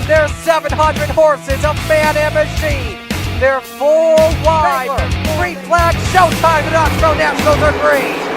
They're 700 horses of man and machine. They're full wide. Green flag, showtime at Oxbow Nationals are green.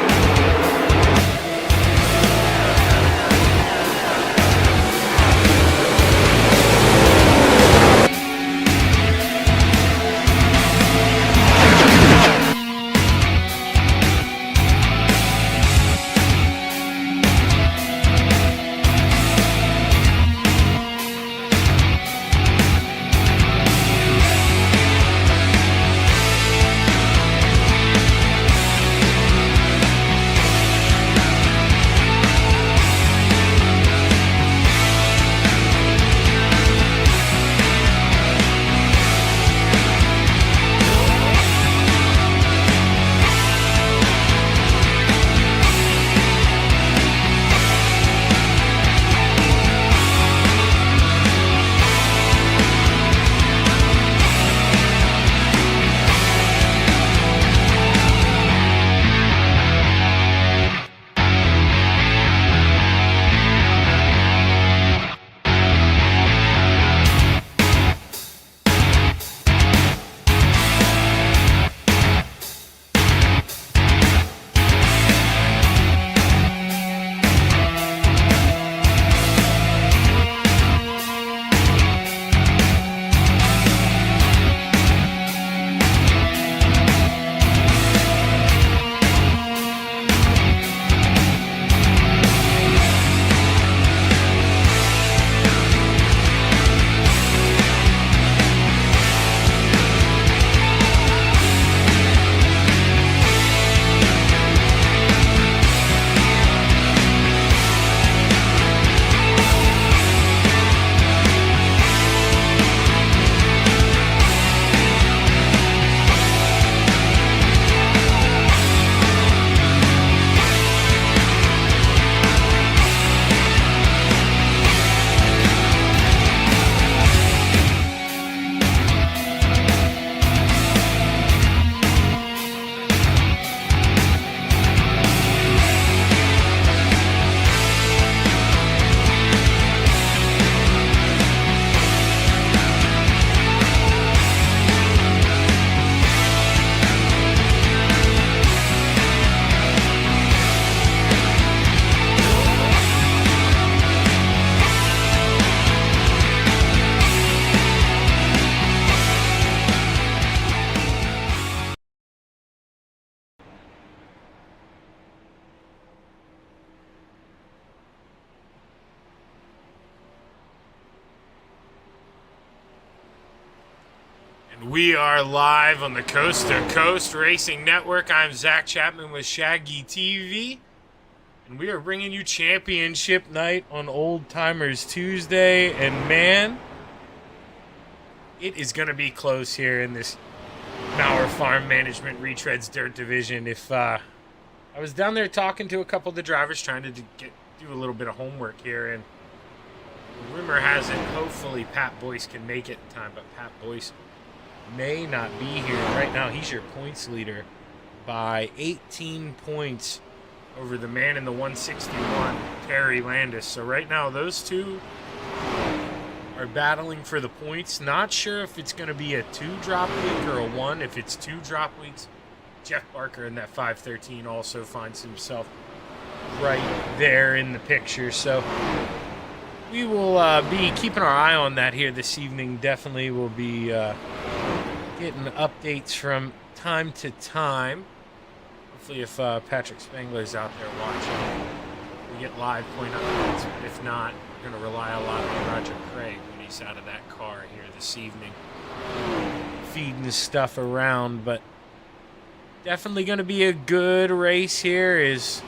We are live on the Coast to Coast Racing Network. I'm Zach Chapman with Shaggy TV, and we are bringing you championship night on Old Timers Tuesday. And man, it is going to be close here in this Mauer Farm Management Retreads Dirt Division. If I was down there talking to a couple of the drivers, trying to do a little bit of homework here, and the rumor has it hopefully Pat Boyce can make it in time, but Pat Boyce may not be here. Right now, he's your points leader by 18 points over the man in the 161, Terry Landis. So right now, those two are battling for the points. Not sure if it's going to be a 2-drop week or a 1. If it's 2 drop weeks, Jeff Barker in that 513 also finds himself right there in the picture. So we will be keeping our eye on that here this evening. Definitely will be getting updates from time to time. Hopefully if Patrick Spangler's out there watching, we get live point updates. But if not, we're going to rely a lot on Roger Craig when he's out of that car here this evening, feeding his stuff around. But definitely going to be a good race here. Is,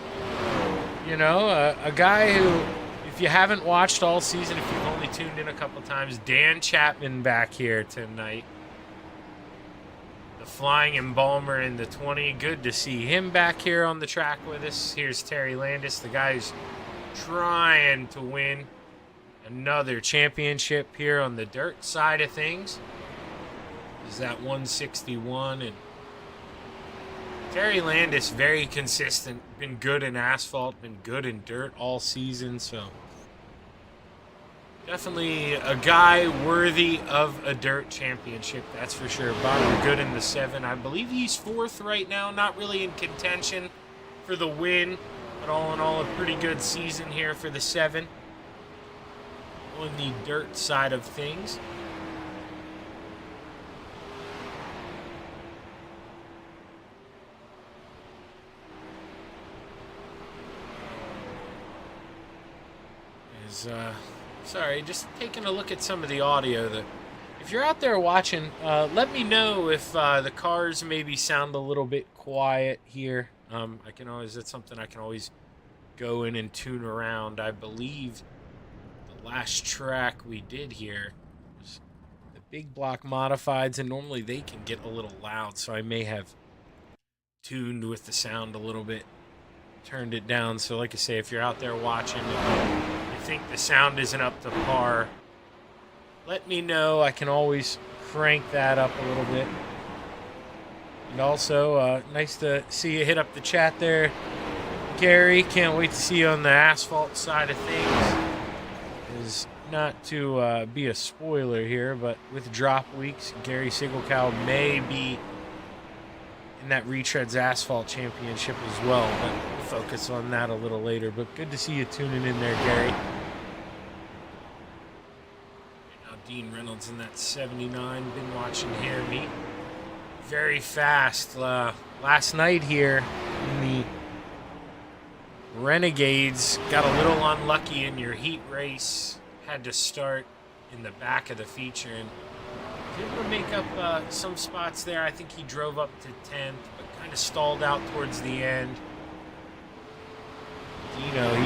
you know, a guy who, if you haven't watched all season, if you've only tuned in a couple times, Dan Chapman back here tonight. The Flying Embalmer in the 20. Good to see him back here on the track with us. Here's Terry Landis, the guy who's trying to win another championship here on the dirt side of things. Is that 161? And Terry Landis, very consistent. Been good in asphalt, been good in dirt all season, so Definitely a guy worthy of a dirt championship, that's for sure. Bottom good in the 7. I believe he's 4th right now, not really in contention for the win, but all in all, a pretty good season here for the 7 on the dirt side of things. Sorry, just taking a look at some of the audio. If you're out there watching, let me know if the cars maybe sound a little bit quiet here. That's something I can always go in and tune around. I believe the last track we did here was the big block modifieds, and normally they can get a little loud, so I may have tuned with the sound a little bit, turned it down. So like I say, if you're out there watching, think the sound isn't up to par, let me know. I can always crank that up a little bit. And also, nice to see you hit up the chat there, Gary. Can't wait to see you on the asphalt side of things. Is not to be a spoiler here, but with drop weeks, Gary Sigelcow may be in that Retreads Asphalt Championship as well, but we'll focus on that a little later. But good to see you tuning in there, Gary. Now Dean Reynolds in that 79, been watching him. He very fast. Last night here in the Renegades, got a little unlucky in your heat race. Had to start in the back of the feature and able to make up some spots there. I think he drove up to 10th, but kind of stalled out towards the end.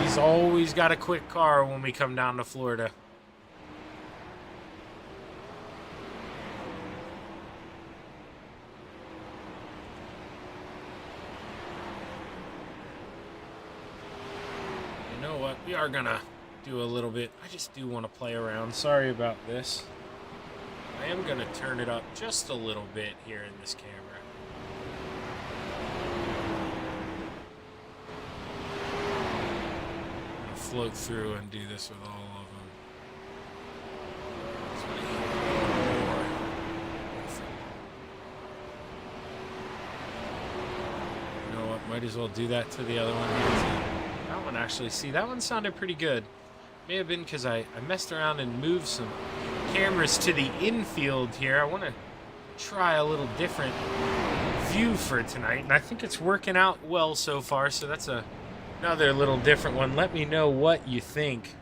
He's always got a quick car when we come down to Florida. You know what? We are going to do a little bit. I just do want to play around. Sorry about this. I am going to turn it up just a little bit here in this camera. I'm going to float through and do this with all of them. You know what? Might as well do that to the other one here too. That one actually, see, that one sounded pretty good. May have been because I messed around and moved some cameras to the infield here. I want to try a little different view for tonight, and I think it's working out well so far, so that's another little different one. Let me know what you think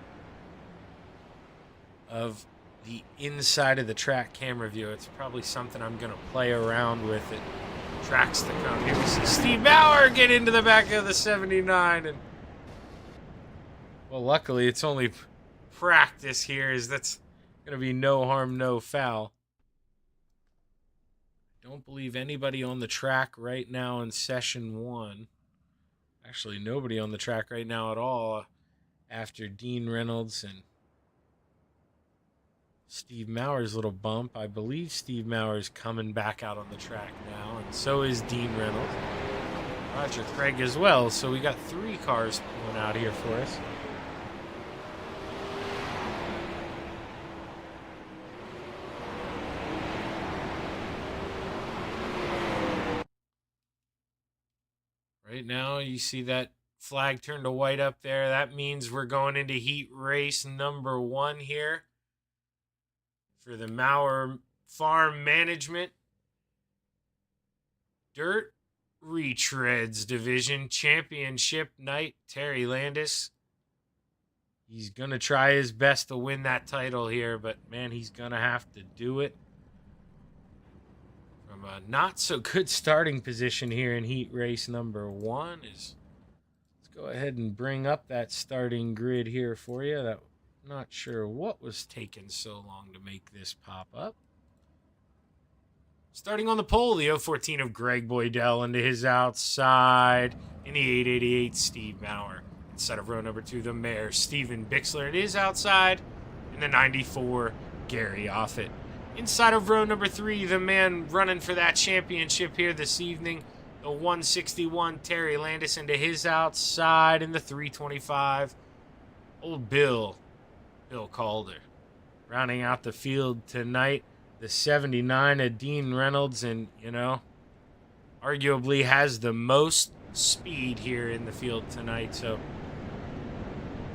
of the inside of the track camera view. It's probably something I'm going to play around with at tracks to come. Here we see Steve Bauer get into the back of the 79, and well, luckily it's only practice here, as that's going to be no harm, no foul. Don't believe anybody on the track right now in session 1. Actually, nobody on the track right now at all after Dean Reynolds and Steve Maurer's little bump. I believe Steve Maurer's coming back out on the track now, and so is Dean Reynolds. Roger Craig as well, so we got 3 cars pulling out here for us. Right now, you see that flag turn to white up there. That means we're going into heat race number 1 here for the Maurer Farm Management Dirt Retreads Division Championship night. Terry Landis, he's going to try his best to win that title here, but man, he's going to have to do it from a not so good starting position here in heat race number 1. Let's go ahead and bring up that starting grid here for you. Not sure what was taking so long to make this pop up. Starting on the pole, the 014 of Greg Boydell into his outside. In the 888, Steve Maurer. Inside of row number 2, the Mayor, Steven Bixler. It is outside. In the 94, Gary Offit. Inside of row number 3, the man running for that championship here this evening, the 161, Terry Landis into his outside. In the 325, Old Bill Bill Calder. Rounding out the field tonight, the 79 of Dean Reynolds, and, arguably has the most speed here in the field tonight. So,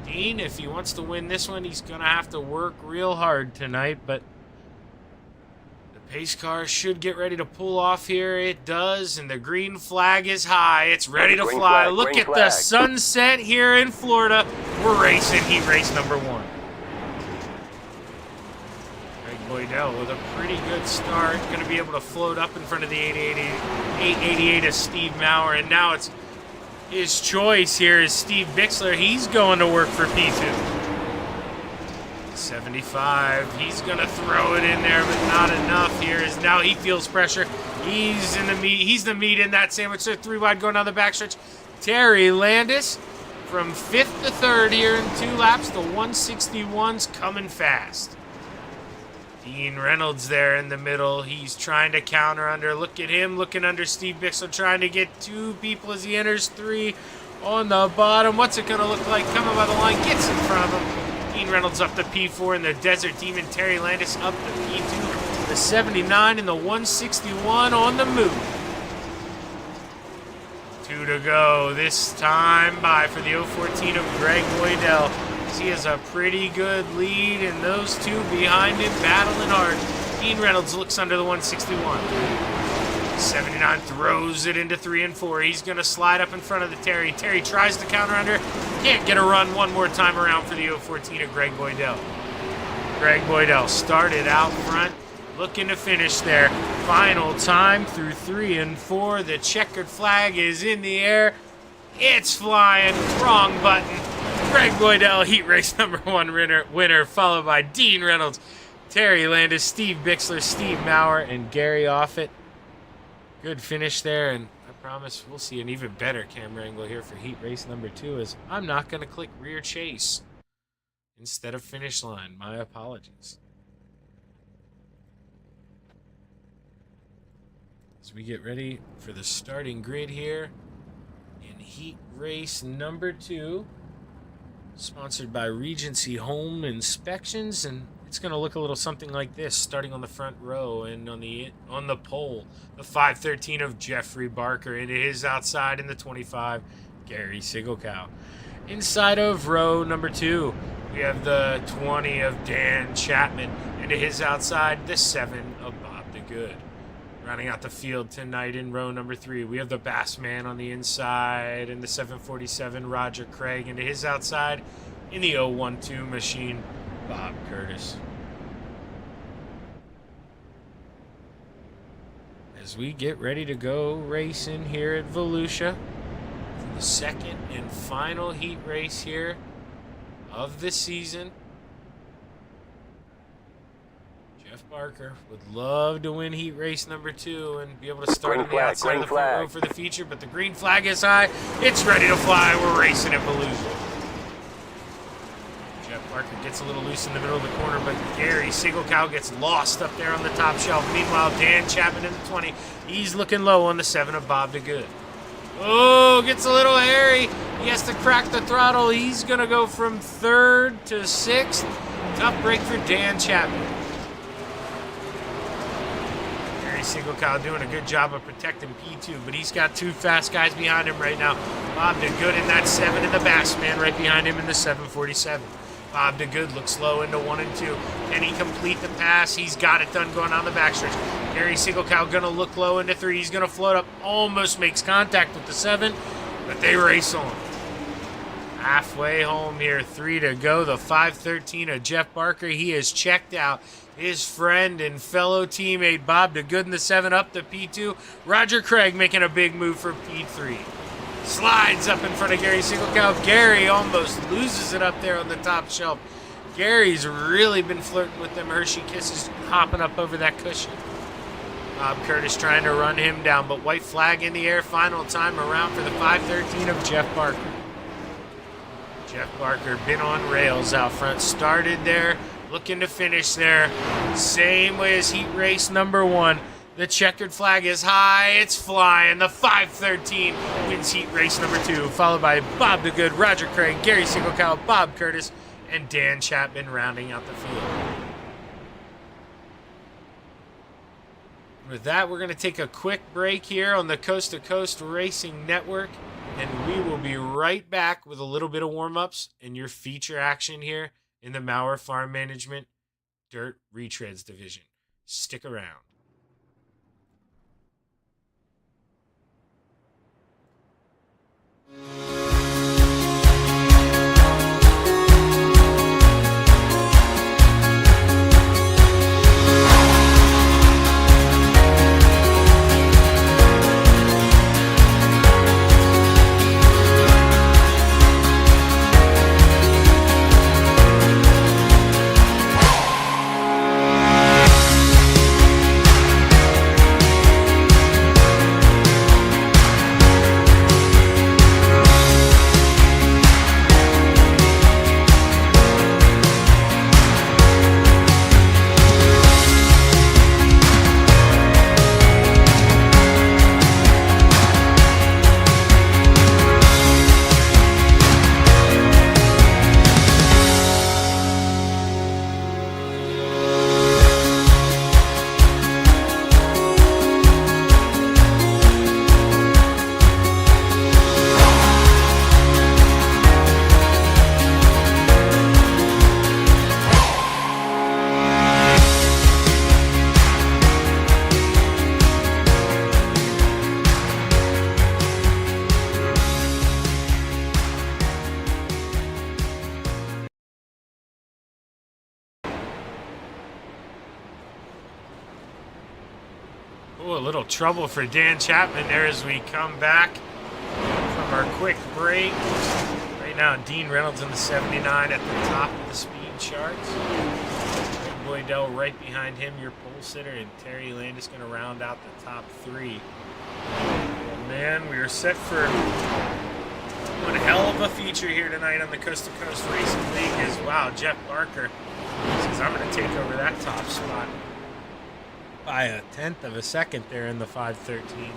Dean, if he wants to win this one, he's going to have to work real hard tonight, but the pace car should get ready to pull off here. It does, and the green flag is high. It's ready to fly. Look at the sunset here in Florida. We're racing heat race number 1. Greg Boydell with a pretty good start. Going to be able to float up in front of the 888 of Steve Maurer, and now it's his choice here is Steve Bixler. He's going to work for P2. 75. He's going to throw it in there, but not enough here. As now he feels pressure. He's in the meat. He's the meat in that sandwich. So 3 wide going down the backstretch. Terry Landis from 5th to 3rd here in 2 laps. The 161's coming fast. Dean Reynolds there in the middle. He's trying to counter under. Look at him looking under Steve Bixler, trying to get 2 people as he enters 3 on the bottom. What's it going to look like? Coming by the line, gets in front of him. Dean Reynolds up to P4 in the Desert Demon. Terry Landis up to P2. The 79 and the 161 on the move. 2 to go. This time by for the 014 of Greg Boydell. He has a pretty good lead, and those 2 behind him battling hard. Dean Reynolds looks under the 161. 79 throws it into 3 and 4. He's going to slide up in front of the Terry. Terry tries to counter under. Can't get a run one more time around for the 014 of Greg Boydell. Greg Boydell started out front, looking to finish there. Final time through 3 and 4. The checkered flag is in the air. It's flying. Wrong button. Greg Boydell, heat race number 1 winner, followed by Dean Reynolds, Terry Landis, Steve Bixler, Steve Maurer, and Gary Offit. Good finish there, and I promise we'll see an even better camera angle here for heat race number 2, as I'm not going to click rear chase instead of finish line. My apologies. As we get ready for the starting grid here in heat race number 2. Sponsored by Regency Home Inspections, and it's going to look a little something like this, starting on the front row and on the pole, the 513 of Jeffrey Barker into his outside in the 25, Gary Sigelkow. Inside of row number 2, we have the 20 of Dan Chapman into his outside, the 7 of Bob DeGood. Rounding out the field tonight in row number 3, we have the Bassman on the inside and the 747 Roger Craig into his outside in the 012 machine, Bob Curtis. As we get ready to go racing here at Volusia for the 2nd and final heat race here of the season. Barker would love to win heat race number 2 and be able to start on the outside of the front row for the feature, but the green flag is high. It's ready to fly. We're racing at Volusia. Jeff Barker gets a little loose in the middle of the corner, but Gary Sigelkow gets lost up there on the top shelf. Meanwhile, Dan Chapman in the 20. He's looking low on the 7 of Bob DeGood. Oh, gets a little hairy. He has to crack the throttle. He's going to go from 3rd to 6th. Tough break for Dan Chapman. Sigelkow doing a good job of protecting P2, but he's got 2 fast guys behind him right now. Bob DeGood in that 7 and the Bassman right behind him in the 747. Bob DeGood looks low into 1 and 2. Can he complete the pass? He's got it done going on the backstretch. Gary Sigelkow going to look low into 3. He's going to float up, almost makes contact with the 7, but they race on. Halfway home here, 3 to go. The 513 of Jeff Barker, he is checked out. His friend and fellow teammate Bob DeGood in the 7 up to P2. Roger Craig making a big move for P3. Slides up in front of Gary Sigelkow. Gary almost loses it up there on the top shelf. Gary's really been flirting with them Hershey Kisses, hopping up over that cushion. Bob Curtis trying to run him down, but white flag in the air. Final time around for the 513 of Jeff Barker. Jeff Barker been on rails out front. Started there. Looking to finish there. Same way as heat race number 1. The checkered flag is high. It's flying. The 513 wins heat race number 2, followed by Bob DeGood, Roger Craig, Gary Sigelkow, Bob Curtis, and Dan Chapman rounding out the field. With that, we're going to take a quick break here on the Coast to Coast Racing Network, and we will be right back with a little bit of warm-ups and your feature action here in the Maurer Farm Management Dirt Retreads Division. Stick around. Oh, a little trouble for Dan Chapman there as we come back from our quick break. Right now, Dean Reynolds in the 79 at the top of the speed charts. Greg Boydell right behind him, your pole sitter, and Terry Landis going to round out the top three. Oh, man, we are set for one hell of a feature here tonight on the Coast to Coast Racing League. Is wow, Jeff Barker says I'm going to take over that top spot by a tenth of a second there in the 513.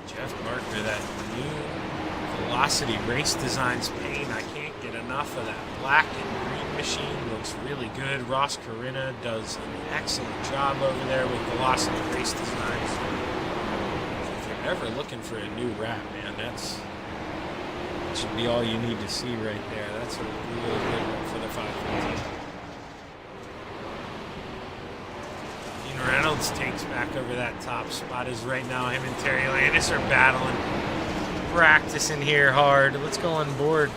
Jeff Barker, that new Velocity Race Designs paint, I can't get enough of that. Black and green machine looks really good. Ross Corinna does an excellent job over there with Velocity Race Designs. If you're ever looking for a new wrap, man, that should be all you need to see right there. That's a really good one for the 515. Dean Reynolds takes back over that top spot as right now him and Terry Landis are battling, practicing here hard. Let's go on board.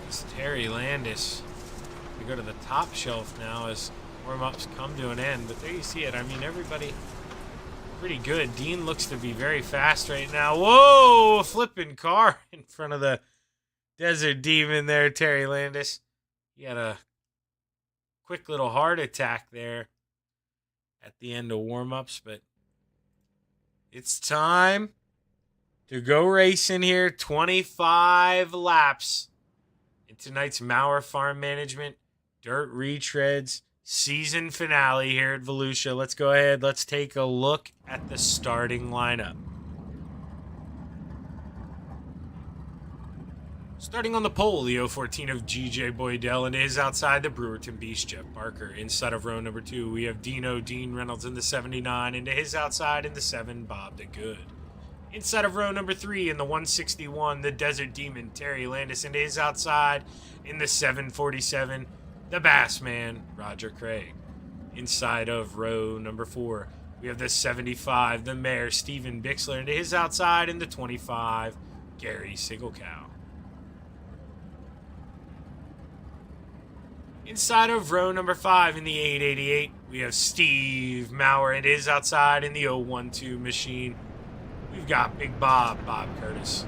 It's Terry Landis. We go to the top shelf now as warm-ups come to an end, but there you see it. I mean, everybody pretty good. Dean looks to be very fast right now. Whoa, a flipping car in front of the Desert Demon there, Terry Landis. He had a quick little heart attack there at the end of warm-ups, but it's time to go racing here. 25 laps in tonight's Maurer Farm Management Dirt Retreads season finale here at Volusia. Let's go ahead. Let's take a look at the starting lineup. Starting on the pole, the 014 of GJ Boydell, and his outside, the Brewerton Beast, Jeff Barker. Inside of row number 2, we have Dean Reynolds in the 79, and to his outside in the 7, Bob the Good. Inside of row number 3 in the 161, the Desert Demon, Terry Landis, and to his outside in the 747, the Bass Man, Roger Craig. Inside of row number 4, we have the 75, the Mayor, Steven Bixler, and to his outside in the 25, Gary Sigelkow. Inside of row number 5 in the 888, we have Steve Maurer, and his outside in the 012 machine. We've got Big Bob Curtis.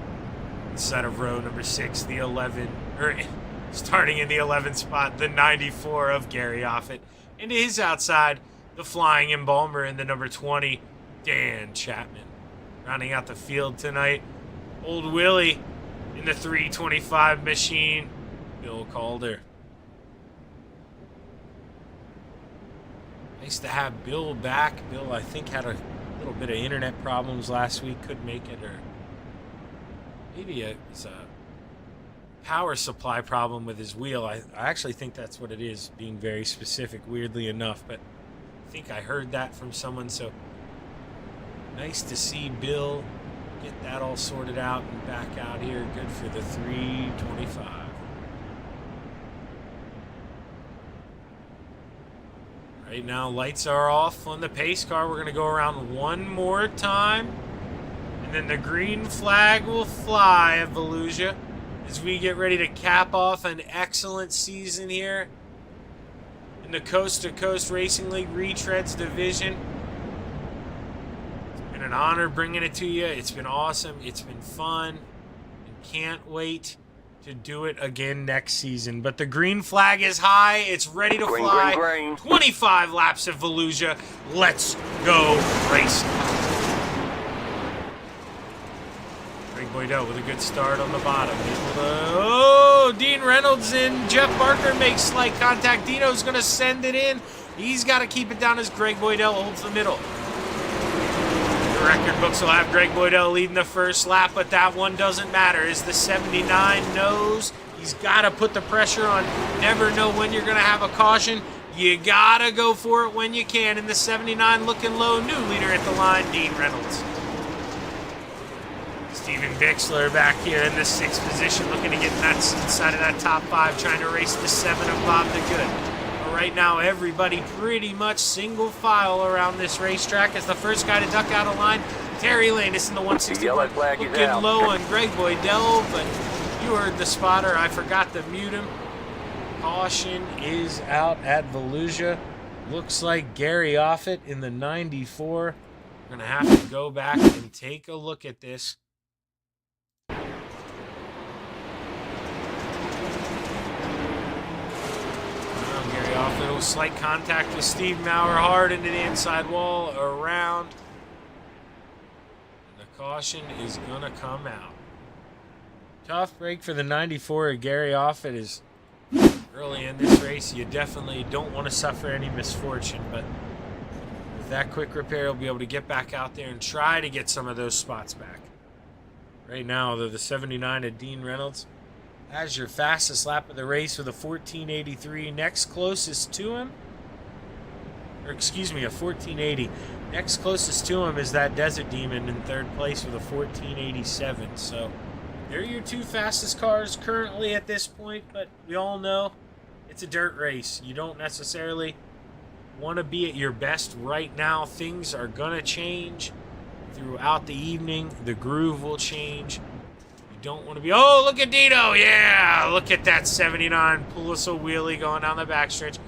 Inside of row number 6, the 11, starting in the 11th spot, the 94 of Gary Offit. And to his outside, the Flying Embalmer in the number 20, Dan Chapman. Rounding out the field tonight, Old Willie in the 325 machine, Bill Calder. Nice to have Bill back. Bill, I think, had a little bit of internet problems last week. Couldn't make it, or maybe it's a power supply problem with his wheel. I actually think that's what it is, being very specific, weirdly enough. But I think I heard that from someone, so nice to see Bill get that all sorted out and back out here. Good for the 325. Right now, lights are off on the pace car. We're going to go around one more time, and then the green flag will fly at Volusia as we get ready to cap off an excellent season here in the Coast to Coast Racing League Retreads Division. It's been an honor bringing it to you. It's been awesome. It's been fun, and can't wait to do it again next season. But the green flag is high. It's ready to fly. Green. 25 laps at Volusia. Let's go racing. Greg Boydell with a good start on the bottom. Oh, Dean Reynolds and Jeff Barker make slight contact. Dino's going to send it in. He's got to keep it down as Greg Boydell holds the middle. The record books will have Greg Boydell leading the first lap, but that one doesn't matter, as the 79 knows he's got to put the pressure on. Never know when you're going to have a caution. You got to go for it when you can. And the 79 looking low, new leader at the line, Dean Reynolds. Steven Bixler back here in the 6th position, looking to get inside of that top 5, trying to race the 7 of Bob the Good. Right now, everybody pretty much single file around this racetrack as the first guy to duck out of line. Terry Landis in the 161, looking low on Greg Boydell, but you heard the spotter. I forgot to mute him. Caution is out at Volusia. Looks like Gary Offit in the 94. We're going to have to go back and take a look at this. Off a little slight contact with Steve Maurer, hard into the inside wall, around. And the caution is going to come out. Tough break for the 94. Gary Offit is early in this race. You definitely don't want to suffer any misfortune, but with that quick repair, he'll be able to get back out there and try to get some of those spots back. Right now, though, the 79 of Dean Reynolds has your fastest lap of the race with a 1483. Next closest to him, or excuse me, a 1480. Next closest to him is that Desert Demon in 3rd place with a 1487. So they're your 2 fastest cars currently at this point, but we all know it's a dirt race. You don't necessarily want to be at your best right now. Things are going to change throughout the evening. The groove will change. Don't want to be, oh, look at Dino, yeah, look at that 79, pull us a wheelie going down the backstretch,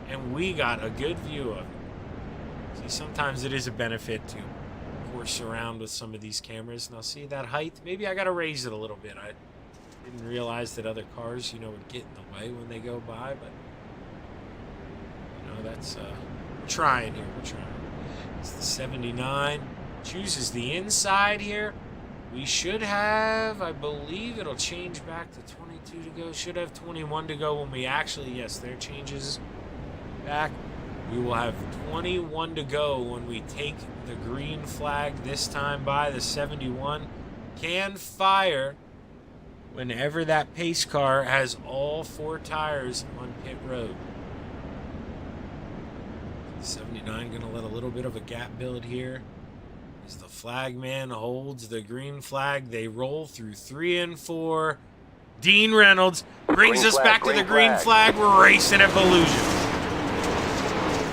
and we got a good view of it. See, sometimes it is a benefit to course around with some of these cameras. Now, see that height? Maybe I got to raise it a little bit. I didn't realize that other cars, would get in the way when they go by, but, that's, we're trying here, we're trying. It's the 79, chooses the inside here. We should have, I believe it'll change back to 22 to go. Should have 21 to go when we actually, yes, there changes back. We will have 21 to go when we take the green flag this time by the 71. Can fire whenever that pace car has all 4 tires on pit road. 79 going to let a little bit of a gap build here. As the flagman holds the green flag, they roll through 3 and 4. Dean Reynolds brings us back to the green flag. We're racing at Volusia.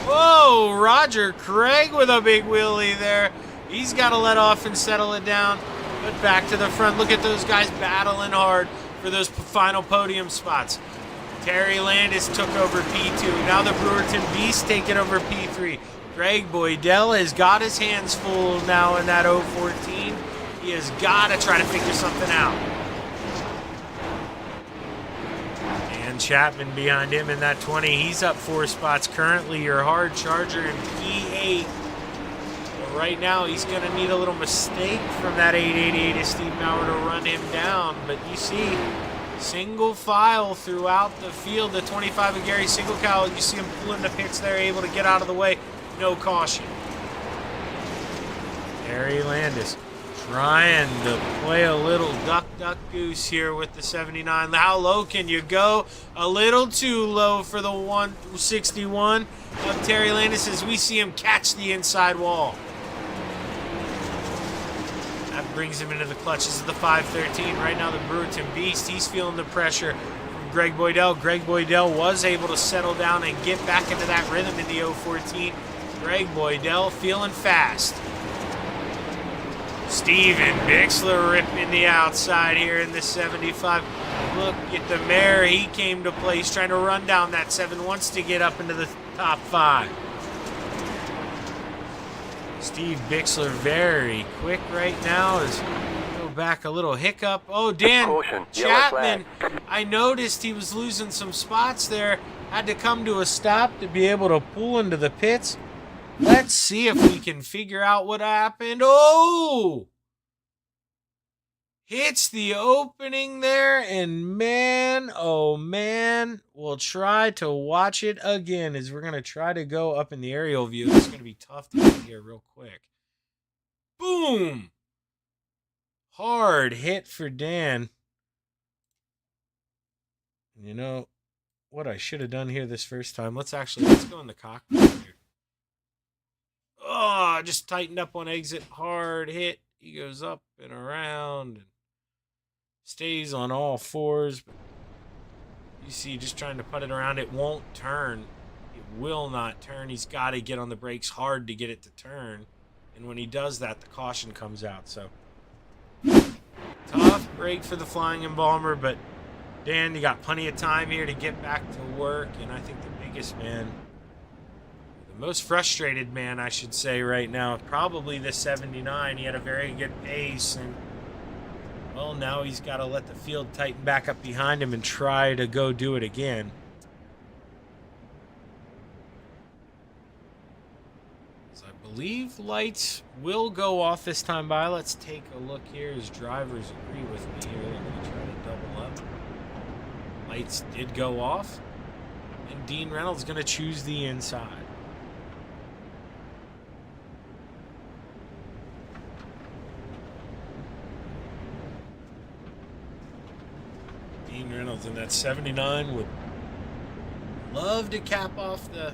Whoa, Roger Craig with a big wheelie there. He's got to let off and settle it down. But back to the front. Look at those guys battling hard for those final podium spots. Terry Landis took over P2. Now the Brewerton Beast taking over P3. Greg Boydell has got his hands full now in that 014. He has got to try to figure something out. And Chapman behind him in that 20. He's up 4 spots currently. Your hard charger in P8. But right now, he's going to need a little mistake from that 888 of Steve Maurer to run him down. But you see, single file throughout the field. The 25 of Gary Single Cow, you see him pulling the pits there, able to get out of the way. no caution. Terry Landis trying to play a little duck, goose here with the 79. How low can you go? A little too low for the 161 of Terry Landis as we see him catch the inside wall. That brings him into the clutches of the 513. Right now, the Brewerton Beast, he's feeling the pressure from Greg Boydell. Greg Boydell was able to settle down and get back into that rhythm in the 014. Greg Boydell feeling fast. Steven Bixler ripping the outside here in the 75. Look at the mare. He came to place trying to run down that 7. Wants to get up into the top 5. Steve Bixler very quick right now. Go back a little hiccup. Oh, Dan Chapman. I noticed he was losing some spots there. Had to come to a stop to be able to pull into the pits. Let's see if we can figure out what happened. Oh! Hits the opening there, and man, oh man, we'll try to watch it again as we're going to try to go up in the aerial view. It's going to be tough to get here real quick. Boom! Hard hit for Dan. You know what I should have done here this first time? Let's go in the cockpit here. Oh, just tightened up on exit. Hard hit. He goes up and around and stays on all fours. You see, just trying to put it around. It won't turn. It will not turn. He's got to get on the brakes hard to get it to turn. And when he does that, the caution comes out. So, tough break for the Flying Embalmer. But, Dan, you got plenty of time here to get back to work. And I think the biggest man, most frustrated man, I should say, right now, probably the 79. He had a very good pace, and, well, now he's got to let the field tighten back up behind him and try to go do it again. So I believe lights will go off this time by. Let's take a look here as drivers agree with me here. They're going to try to double up. Lights did go off, and Dean Reynolds going to choose the inside. Reynolds in that 79 would love to cap off the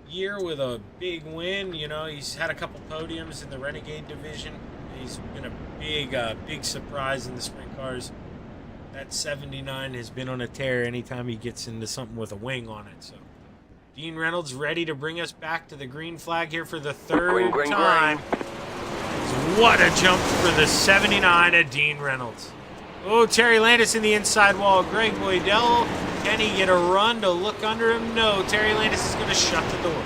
year with a big win. You know, he's had a couple podiums in the Renegade division. He's been a big surprise in the sprint cars. That 79 has been on a tear anytime he gets into something with a wing on it. So Dean Reynolds ready to bring us back to the green flag here for the third time. What a jump for the 79 of Dean Reynolds. Oh, Terry Landis in the inside wall. Greg Boydell, can he get a run to look under him? No, Terry Landis is going to shut the door.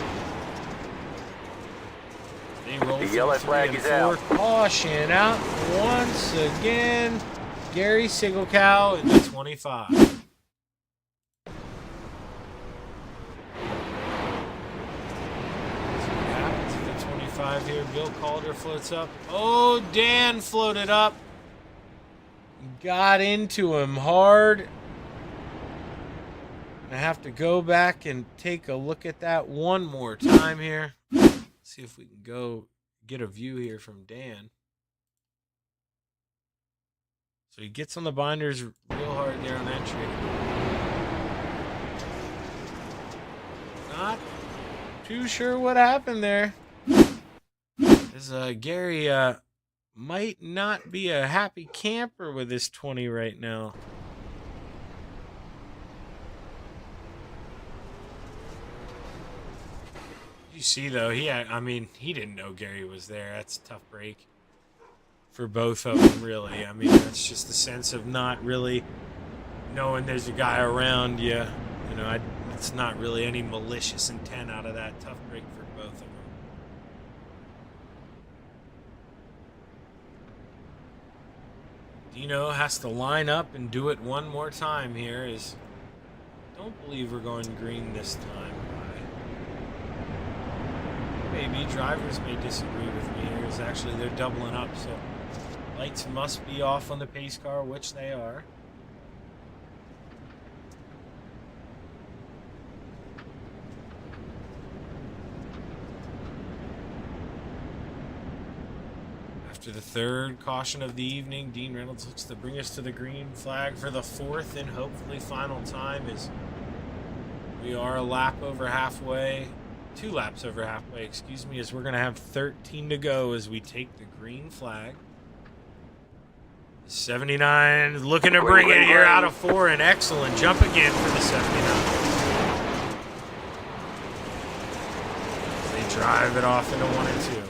They roll the yellow flag is out. Caution out once again. Gary Sigelcow in the 25. Let's see what happens at the 25 here. Bill Calder floats up. Oh, Dan floated up. Got into him hard. I have to go back and take a look at that one more time here. See if we can go get a view here from Dan. So he gets on the binders real hard there on entry. Not too sure what happened there. As Gary might not be a happy camper with this 20 right now. You see, though, he didn't know Gary was there. That's a tough break for both of them, really. I mean, that's just the sense of not really knowing there's a guy around you. You know, it's not really any malicious intent out of that. Tough break for both of them. Dino has to line up and do it one more time here. Don't believe we're going green this time. Maybe drivers may disagree with me here. Actually, they're doubling up, so lights must be off on the pace car, which they are. After the third caution of the evening, Dean Reynolds looks to bring us to the green flag for the fourth and hopefully final time, as we are a lap over halfway. 2 laps over halfway, excuse me, as we're going to have 13 to go as we take the green flag. 79 looking to bring it here out of 4. An excellent jump again for the 79. They drive it off into 1 and 2.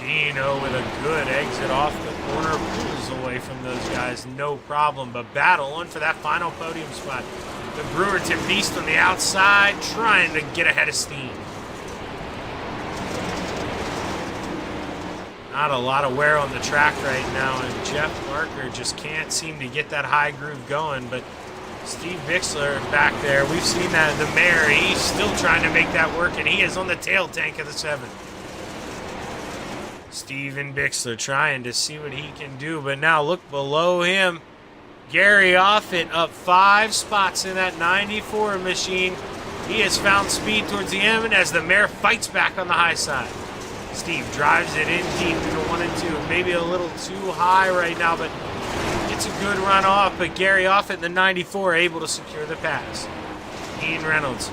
Dino with a good exit off the corner, pulls away from those guys, no problem, but battle on for that final podium spot. The Brewerton Beast on the outside, trying to get ahead of steam. Not a lot of wear on the track right now, and Jeff Barker just can't seem to get that high groove going, but Steve Bixler back there, we've seen that, the mare, he's still trying to make that work, and he is on the tail tank of the 7. Steven Bixler trying to see what he can do, but now look below him. Gary Offit up 5 spots in that 94 machine. He has found speed towards the end as the mare fights back on the high side. Steve drives it in deep into 1 and 2. Maybe a little too high right now, but it's a good run off. But Gary Offit in the 94 able to secure the pass. Dean Reynolds.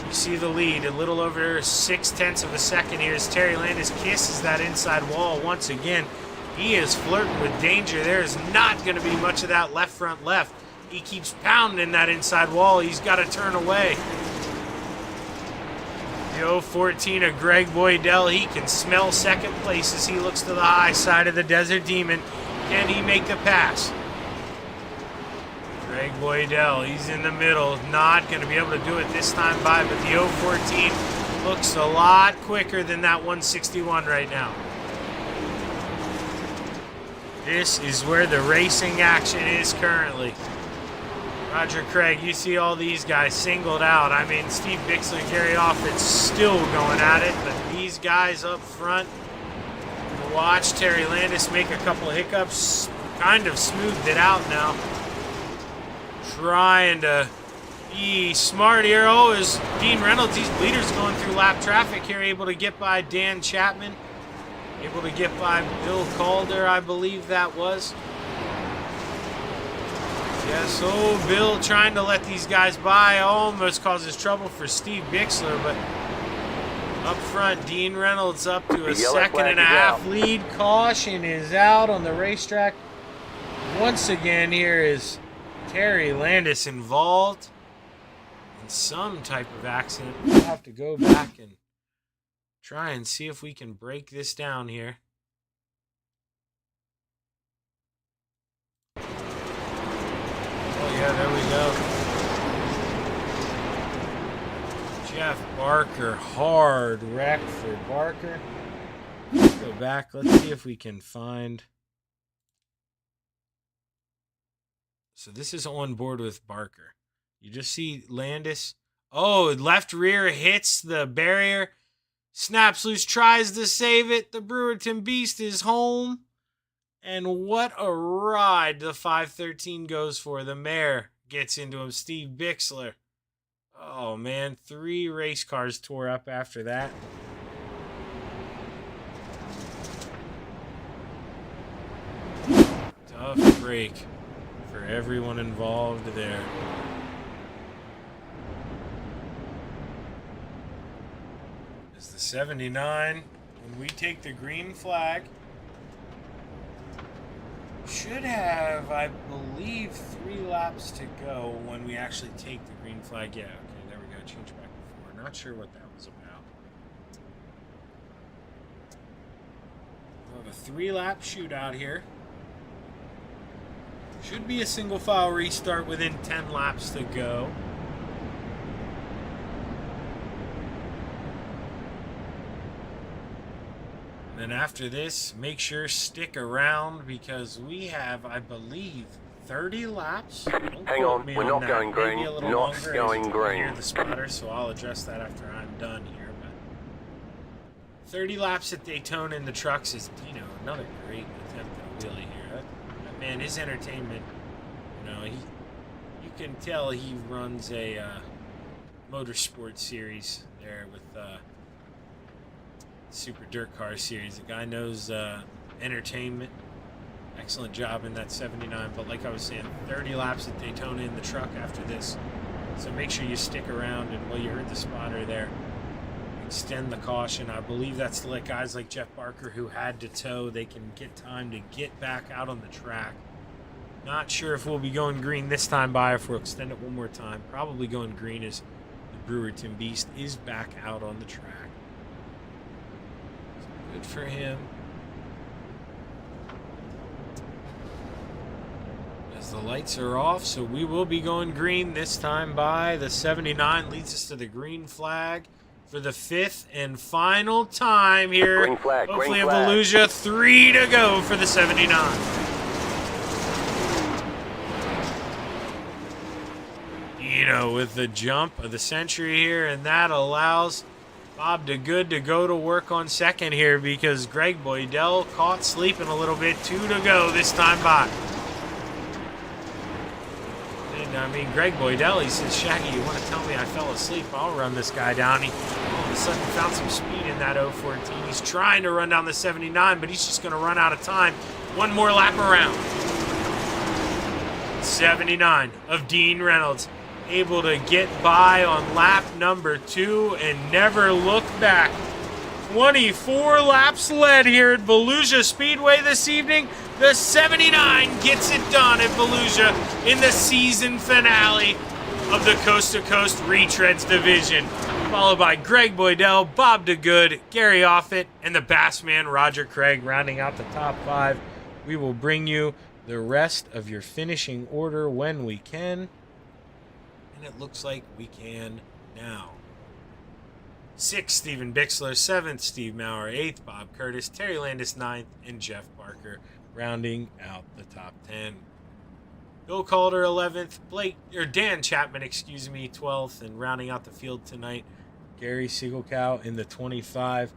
You see the lead, a little over 0.6 of a second here as Terry Landis kisses that inside wall once again. He is flirting with danger. There is not going to be much of that left front left. He keeps pounding that inside wall. He's got to turn away. The 014 of Greg Boydell, he can smell second place as he looks to the high side of the Desert Demon. Can he make the pass? Greg Boydell, he's in the middle, not going to be able to do it this time by, but the 014 looks a lot quicker than that 161 right now. This is where the racing action is currently. Roger Craig, you see all these guys singled out. I mean, Steve Bixler and Gary Offit's still going at it, but these guys up front, watch Terry Landis make a couple of hiccups, kind of smoothed it out now. Trying to be smart here. Oh, is Dean Reynolds, these leaders going through lap traffic here, able to get by Dan Chapman, able to get by Bill Calder, I believe that was. Yes, oh, Bill trying to let these guys by, almost causes trouble for Steve Bixler, but up front, Dean Reynolds up to a 2.5 lead. Caution is out on the racetrack. Once again, here is Terry Landis involved in some type of accident. We'll have to go back and try and see if we can break this down here. Oh yeah, there we go. Jeff Barker, hard wreck for Barker. Let's go back. Let's see if we can find. So this is on board with Barker. You just see Landis. Oh, left rear hits the barrier. Snaps loose, tries to save it. The Brewerton Beast is home. And what a ride the 513 goes for. The mare gets into him. Steve Bixler. Oh, man. 3 race cars tore up after that. Tough break for everyone involved there. It's the 79. When we take the green flag, should have, I believe, 3 laps to go when we actually take the green flag. Yeah, okay, there we go. Change back to 4. Not sure what that was about. We'll have a 3-lap shootout here. Should be a single file restart within 10 laps to go. And then after this, make sure stick around because we have, I believe, 30 laps. Hang on, we're not going green. Not going green. Hear the spotter, so I'll address that after I'm done here. But 30 laps at Daytona in the trucks is, another great attempt at a wheelie here. That man, his entertainment, you can tell he runs a motorsport series there with Super Dirt Car Series. The guy knows entertainment. Excellent job in that 79. But like I was saying, 30 laps at Daytona in the truck after this. So make sure you stick around, and while you heard the spotter there, extend the caution. I believe that's like guys like Jeff Barker who had to tow. They can get time to get back out on the track. Not sure if we'll be going green this time by, if we'll extend it one more time. Probably going green as the Brewerton Beast is back out on the track. So good for him. As the lights are off, so we will be going green this time by. The 79 leads us to the green flag for the 5th and final time here. Green flag, hopefully green of flag. Volusia. 3 to go for the 79. With the jump of the century here, and that allows Bob DeGood to go to work on second here because Greg Boydell caught sleeping a little bit. 2 to go this time by. And Greg Boydell, he says, Shaggy, you want to tell me I fell asleep? I'll run this guy down. He all of a sudden found some speed in that 014. He's trying to run down the 79, but he's just going to run out of time. One more lap around. 79 of Dean Reynolds, able to get by on lap number 2 and never look back. 24 laps led here at Volusia Speedway this evening. The 79 gets it done at Volusia in the season finale of the Coast to Coast Retreads division, followed by Greg Boydell, Bob DeGood, Gary Offit, and the Bassman Roger Craig rounding out the top 5. We will bring you the rest of your finishing order when we can. And it looks like we can now. 6th, Stephen Bixler. 7th, Steve Maurer. 8th, Bob Curtis. Terry Landis, 9th, and Jeff Barker rounding out the top 10. Bill Calder, 11th. Dan Chapman, 12th, and rounding out the field tonight, Gary Siegelkow in the 25.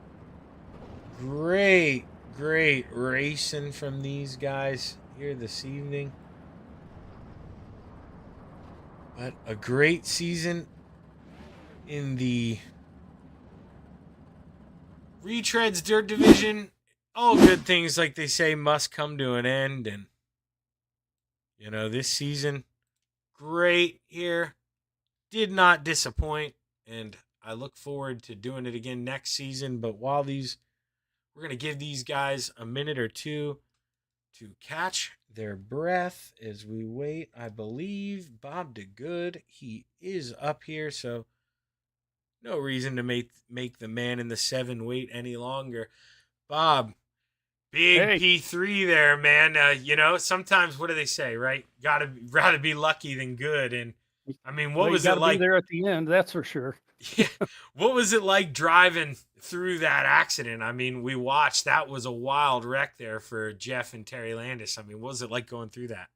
Great racing from these guys here this evening. But a great season in the Retreads Dirt Division. All good things, like they say, must come to an end. And, this season, great here. Did not disappoint. And I look forward to doing it again next season. But while we're going to give these guys a minute or two to catch their breath as we wait. I believe Bob DeGood, he is up here, so no reason to make the man in the 7 wait any longer. Bob, big P3 there, man. Sometimes what do they say, right? Rather be lucky than good. And what was it like? Be there at the end, that's for sure. Yeah. What was it like driving through that accident? We watched. That was a wild wreck there for Jeff and Terry Landis. What was it like going through that?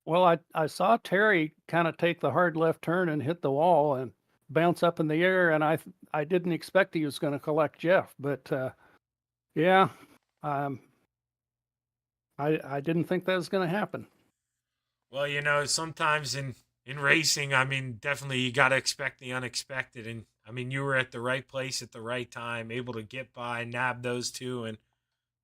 Well, I saw Terry kind of take the hard left turn and hit the wall and bounce up in the air, and I didn't expect he was going to collect Jeff, but I didn't think that was going to happen. Well, sometimes in racing, definitely you got to expect the unexpected. And, you were at the right place at the right time, able to get by, nab those two. And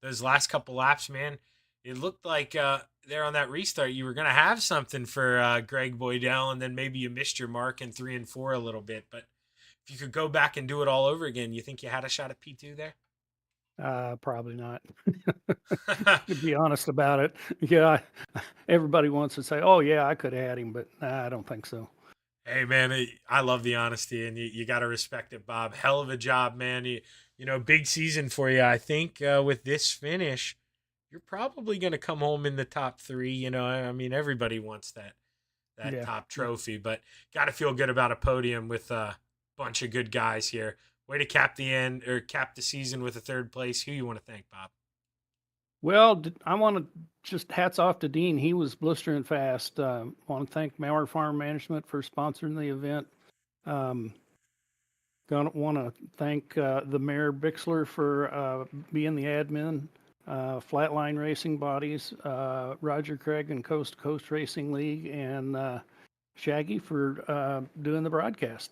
those last couple laps, man, it looked like there on that restart you were going to have something for Greg Boydell, and then maybe you missed your mark in 3 and 4 a little bit. But if you could go back and do it all over again, you think you had a shot at P2 there? Probably not. To be honest about it. Yeah, everybody wants to say, oh, yeah, I could have had him, but I don't think so. Hey, man, I love the honesty, and you got to respect it, Bob. Hell of a job, man. Big season for you. I think with this finish, you're probably going to come home in the top 3. Everybody wants that top trophy, but got to feel good about a podium with a bunch of good guys here. Way to cap the season with a 3rd place. Who you want to thank, Bob? Well, I want to just hats off to Dean. He was blistering fast. Want to thank Maurer Farm Management for sponsoring the event. Want to thank the Mayor Bixler for being the admin. Flatline Racing Bodies, Roger Craig and Coast to Coast Racing League, and Shaggy for doing the broadcast.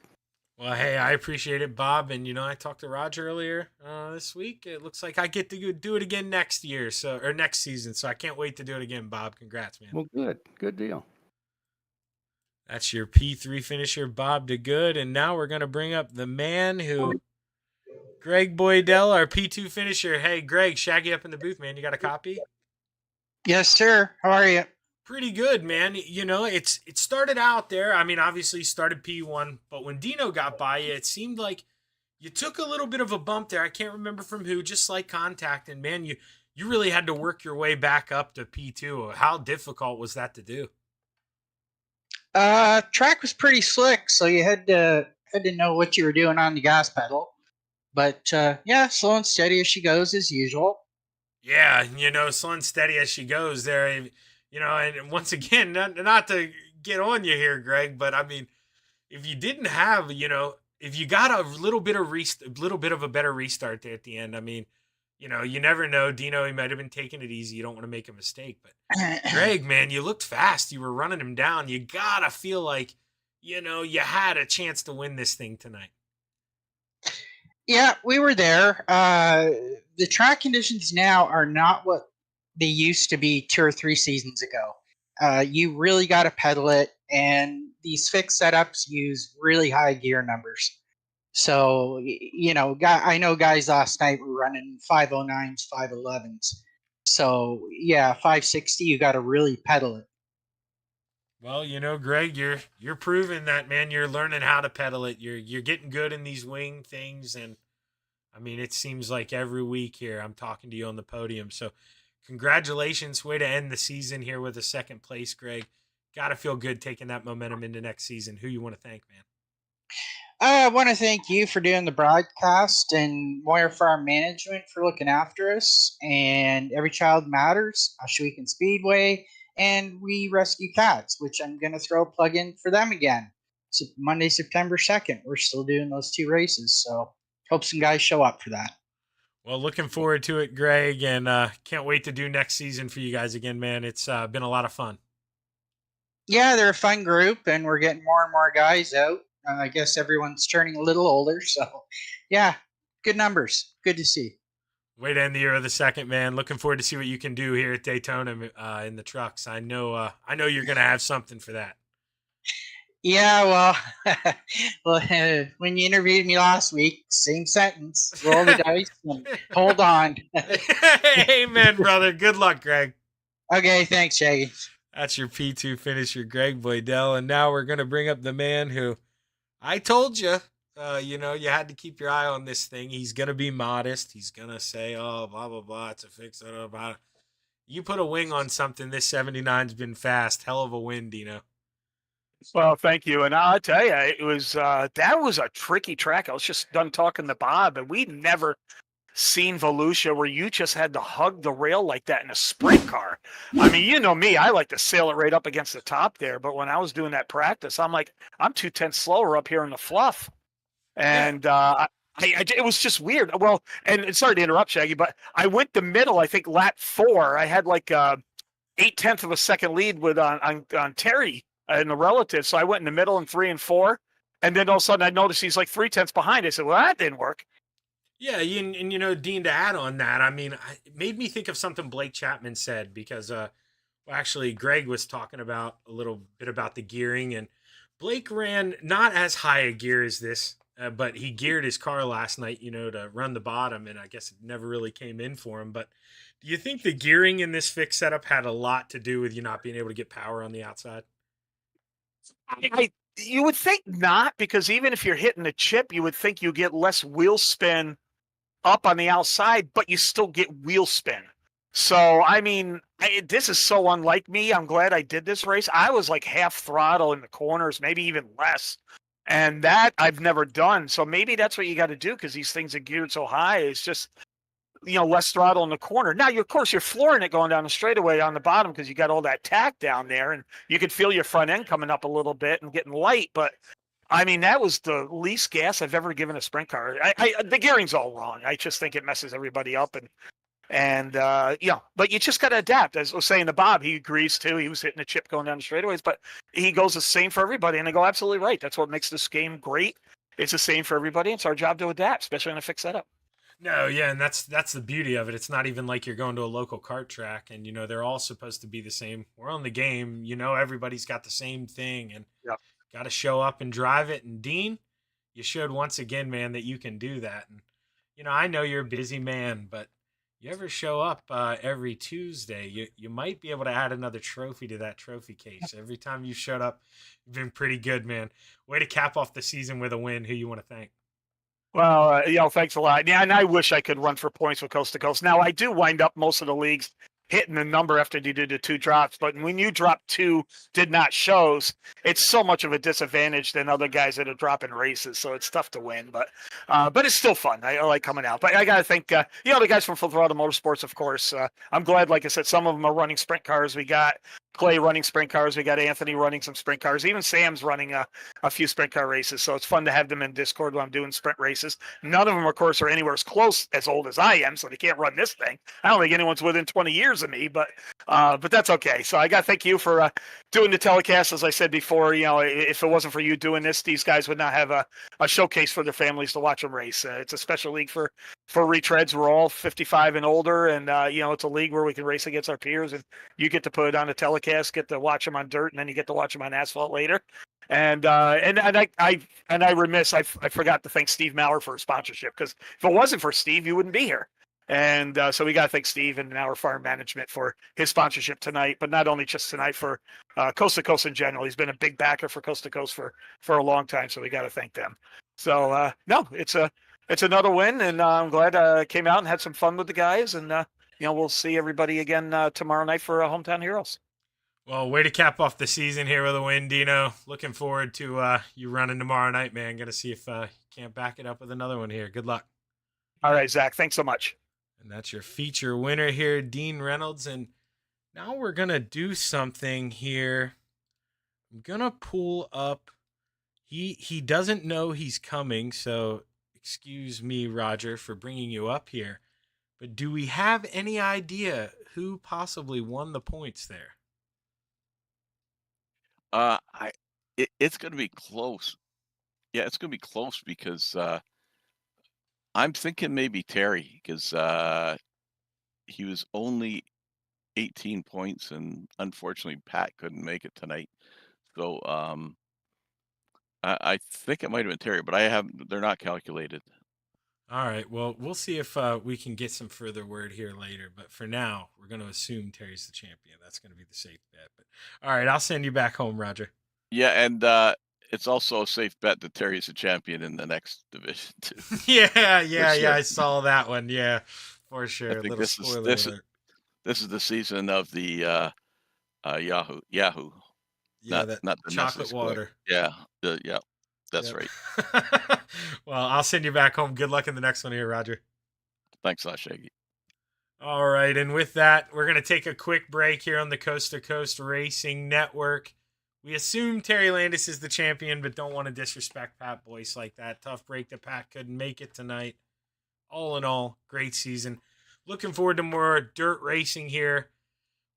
Well, hey, I appreciate it, Bob. And I talked to Roger earlier this week. It looks like I get to do it again next year, or next season. So I can't wait to do it again, Bob. Congrats, man. Well, good deal. That's your P3 finisher, Bob DeGood. And now we're gonna bring up the man who, Greg Boydell, our P2 finisher. Hey, Greg, Shaggy up in the booth, man. You got a copy? Yes, sir. How are you? Pretty good, man. It started out there. I mean, obviously started P1, but when Dino got by you, it seemed like you took a little bit of a bump there. I can't remember from who, just like contact, and man, you really had to work your way back up to P2. How difficult was that to do? Track was pretty slick, so you had to know what you were doing on the gas pedal. But yeah, slow and steady as she goes as usual. Yeah, slow and steady as she goes there. And once again, not to get on you here, Greg, but I mean, if you didn't have, if you got a little bit of a better restart there at the end, I mean, you never know. Dino, he might have been taking it easy. You don't want to make a mistake, but Greg, man, you looked fast. You were running him down. You gotta feel like, you had a chance to win this thing tonight. Yeah, we were there. The track conditions now are not what they used to be 2 or 3 seasons ago. You really got to pedal it, and these fixed setups use really high gear numbers. So, I know guys last night were running 509s, 511s. So, yeah, 560, you got to really pedal it. Well, Greg, you're proving that, man. You're learning how to pedal it. You're getting good in these wing things, and I mean, it seems like every week here I'm talking to you on the podium. So, congratulations, way to end the season here with a second place, Greg. Got to feel good taking that momentum into next season. Who you want to thank, man? I want to thank you for doing the broadcast and Moyer Farm Management for looking after us, and Every Child Matters, Oshawikan Speedway, and We Rescue Cats, which I'm going to throw a plug in for them again. So Monday, September 2nd, we're still doing those 2 races, so hope some guys show up for that. Well, looking forward to it, Greg, and can't wait to do next season for you guys again, man. It's been a lot of fun. Yeah, they're a fun group, and we're getting more and more guys out. I guess everyone's turning a little older, so yeah, good numbers. Good to see. Way to end the year of the second, man. Looking forward to see what you can do here at Daytona in the trucks. I know you're going to have something for that. Yeah, well, when you interviewed me last week, same sentence. Roll the dice and hold on. Amen, brother. Good luck, Greg. Okay, thanks, Shaggy. That's your P2 finisher, Greg Boydell. And now we're going to bring up the man who I told you, you had to keep your eye on this thing. He's going to be modest. He's going to say, oh, blah, blah, blah. It's a fix. Blah, blah. You put a wing on something. This 79's been fast. Hell of a win, Dino. Well, thank you. And I'll tell you, it was that was a tricky track. I was just done talking to Bob, and we'd never seen Volusia where you just had to hug the rail like that in a sprint car. I mean, you know me, I like to sail it right up against the top there. But when I was doing that practice, I'm like, I'm 2/10 slower up here in the fluff. And it was just weird. Well, and sorry to interrupt, Shaggy, but I went the middle, I think lap 4. I had like 0.8 of a second lead with on Terry and the relative. So I went in the middle in 3 and 4. And then all of a sudden I noticed he's like 0.3 behind. I said, well, that didn't work. Yeah, and Dean, to add on that, I mean, it made me think of something Blake Chapman said because, actually, Greg was talking about a little bit about the gearing, and Blake ran not as high a gear as this, but he geared his car last night, to run the bottom, and I guess it never really came in for him. But do you think the gearing in this fixed setup had a lot to do with you not being able to get power on the outside? You would think not, because even if you're hitting the chip, you would think you get less wheel spin up on the outside, but you still get wheel spin. So, I mean, this is so unlike me. I'm glad I did this race. I was like half throttle in the corners, maybe even less. And that I've never done. So maybe that's what you got to do because these things are geared so high. It's just, less throttle in the corner. Now, of course, you're flooring it going down the straightaway on the bottom because you got all that tack down there. And you could feel your front end coming up a little bit and getting light. But I mean, that was the least gas I've ever given a sprint car. The gearing's all wrong. I just think it messes everybody up, but you just got to adapt. As I was saying to Bob, he agrees too. He was hitting a chip going down the straightaways, but he goes the same for everybody, and they go absolutely right. That's what makes this game great. it's the same for everybody. It's our job to adapt, especially on a fixed setup. No, yeah, and that's the beauty of it. It's not even like you're going to a local kart track and they're all supposed to be the same. We're on the game, everybody's got the same thing and got to show up and drive it. And Dean, you showed once again, man, that you can do that. And I know you're a busy man, but you ever show up every Tuesday, you might be able to add another trophy to that trophy case. Every time you showed up, you've been pretty good, man. Way to cap off the season with a win. Who you want to thank? Well, thanks a lot. Yeah, and I wish I could run for points with Coast to Coast. Now, I do wind up most of the leagues hitting the number after you do the 2 drops, but when you drop 2 did not shows, it's so much of a disadvantage than other guys that are dropping races, so it's tough to win. But it's still fun. I like coming out. But I got to thank the guys from Full Throttle Motorsports, of course. I'm glad, like I said, some of them are running sprint cars. We got Clay running sprint cars. We got Anthony running some sprint cars. Even Sam's running a few sprint car races. So it's fun to have them in Discord when I'm doing sprint races. None of them, of course, are anywhere as close as old as I am, so they can't run this thing. I don't think anyone's within 20 years of me, but that's okay. So I got to thank you for doing the telecast. As I said before, if it wasn't for you doing this, these guys would not have a showcase for their families to watch them race. It's a special league for retreads. We're all 55 and older, and it's a league where we can race against our peers, and you get to put it on a telecast, get to watch them on dirt, and then you get to watch them on asphalt later. And I forgot to thank Steve Maurer for his sponsorship, because if it wasn't for Steve, you wouldn't be here. And so we got to thank Steve and Maurer Farm Management for his sponsorship tonight, but not only just tonight, for Coast to Coast in general. He's been a big backer for Coast to Coast for a long time, so we got to thank them. So no, it's another win, and I'm glad I came out and had some fun with the guys, and we'll see everybody again tomorrow night for Hometown Heroes. Well, way to cap off the season here with a win, Dino. Looking forward to you running tomorrow night, man. Going to see if you can't back it up with another one here. Good luck. All right, Zach. Thanks so much. And that's your feature winner here, Dean Reynolds. And now we're going to do something here. I'm going to pull up. He doesn't know he's coming, so excuse me, Roger, for bringing you up here. But do we have any idea who possibly won the points there? It's going to be close. Yeah, it's going to be close because I'm thinking maybe Terry, because he was only 18 points, and unfortunately Pat couldn't make it tonight. So I think it might have been Terry, but they're not calculated. All right. Well, we'll see if we can get some further word here later. But for now, we're going to assume Terry's the champion. That's going to be the safe bet. But all right, I'll send you back home, Roger. Yeah, and it's also a safe bet that Terry's the champion in the next division too. Yeah. I saw that one. Yeah, for sure. I think this is the season of the Yahoo. Yeah, not the chocolate water. Yeah, that's right. Well, I'll send you back home. Good luck in the next one here, Roger. Thanks a lot, Shaggy. All right, and with that, we're going to take a quick break here on the Coast to Coast Racing Network. We assume Terry Landis is the champion, but don't want to disrespect Pat Boyce like that. Tough break that Pat couldn't make it tonight. All in all, great season. Looking forward to more dirt racing here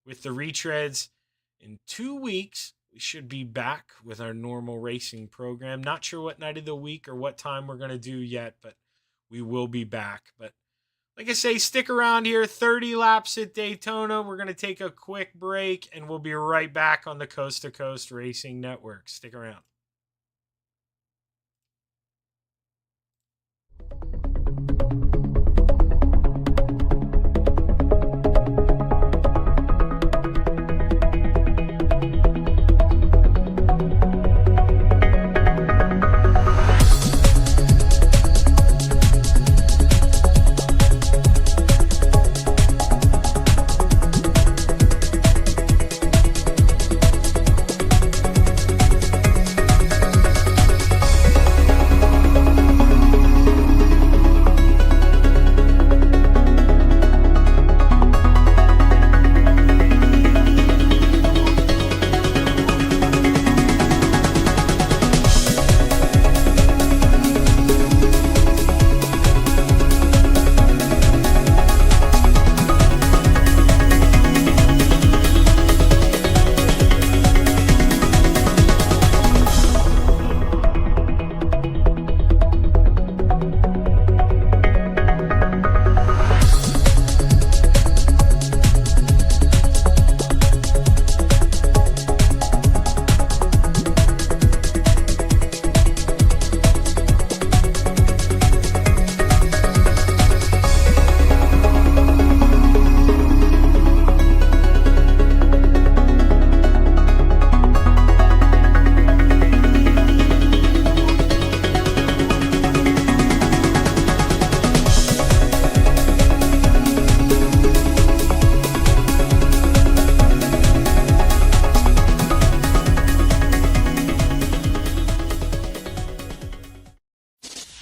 with the retreads. In 2 weeks, we should be back with our normal racing program. Not sure what night of the week or what time we're going to do yet, but we will be back. But like I say, stick around here. 30 laps at Daytona. We're going to take a quick break, and we'll be right back on the Coast to Coast Racing Network. Stick around.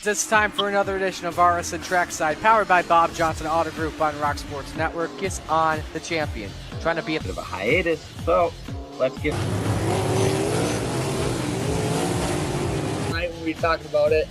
friends, it's time for another edition of RSN Trackside, powered by Bob Johnson Auto Group on Rock Sports Network. Kiss on the champion. Trying to be a bit of a hiatus, so let's get... Tonight we'll be talking about it.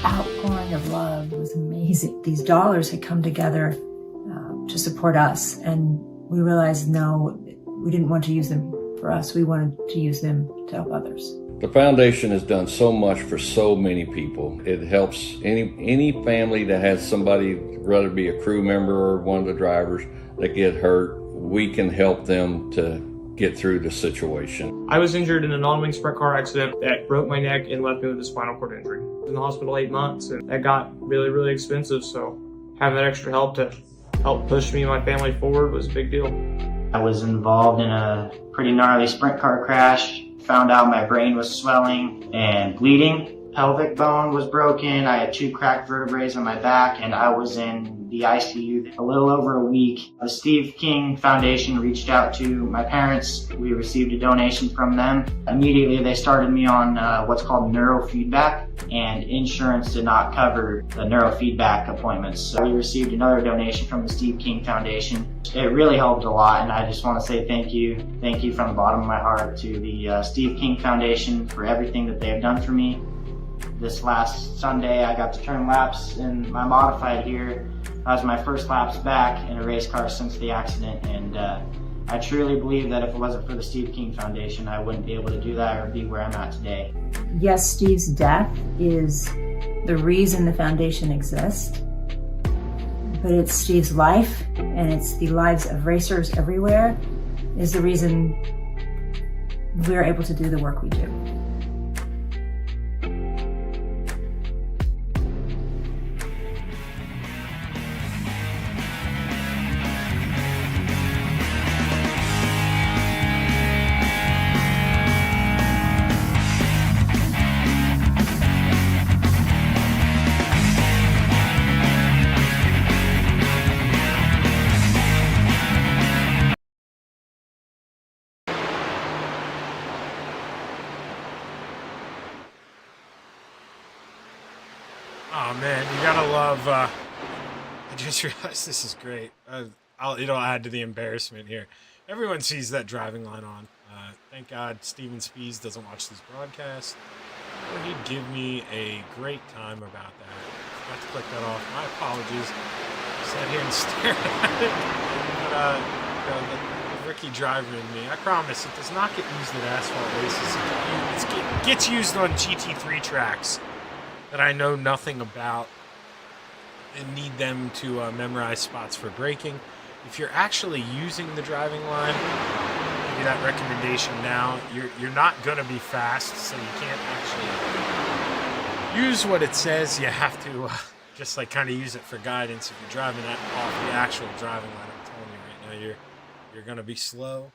Outpouring of love was amazing. These dollars had come together to support us, and we realized, no, we didn't want to use them for us. We wanted to use them to help others. The foundation has done so much for so many people. It helps any family that has somebody, whether it be a crew member or one of the drivers, that get hurt. We can help them to get through the situation. I was injured in a non-wing sprint car accident that broke my neck and left me with a spinal cord injury. I was in the hospital 8 months, and that got really, really expensive. So having that extra help to help push me and my family forward was a big deal. I was involved in a pretty gnarly sprint car crash. Found out my brain was swelling and bleeding. Pelvic bone was broken. I had 2 cracked vertebrae on my back, and I was in the ICU a little over a week. The Steve King Foundation reached out to my parents. We received a donation from them. Immediately they started me on what's called neurofeedback, and insurance did not cover the neurofeedback appointments. So we received another donation from the Steve King Foundation. It really helped a lot, and I just want to say thank you. Thank you from the bottom of my heart to the Steve King Foundation for everything that they have done for me. This last Sunday, I got to turn laps in my modified here. That was my first laps back in a race car since the accident, and I truly believe that if it wasn't for the Steve King Foundation, I wouldn't be able to do that or be where I'm at today. Yes, Steve's death is the reason the foundation exists, but it's Steve's life, and it's the lives of racers everywhere, is the reason we're able to do the work we do. Oh man, you gotta love. I just realized this is great. It'll add to the embarrassment here. Everyone sees that driving line on. Thank God Steven Spees doesn't watch these broadcasts, or he'd give me a great time about that. Forgot to click that off. My apologies. Sat here and stared at it. But the Ricky driver in me, I promise, it does not get used at asphalt races. It gets used on GT3 tracks that I know nothing about and need them to memorize spots for braking. If you're actually using the driving line, I'll give you that recommendation now. You're not going to be fast, so you can't actually use what it says. You have to just like kind of use it for guidance. If you're driving that off the actual driving line, I'm telling you right now, you're going to be slow.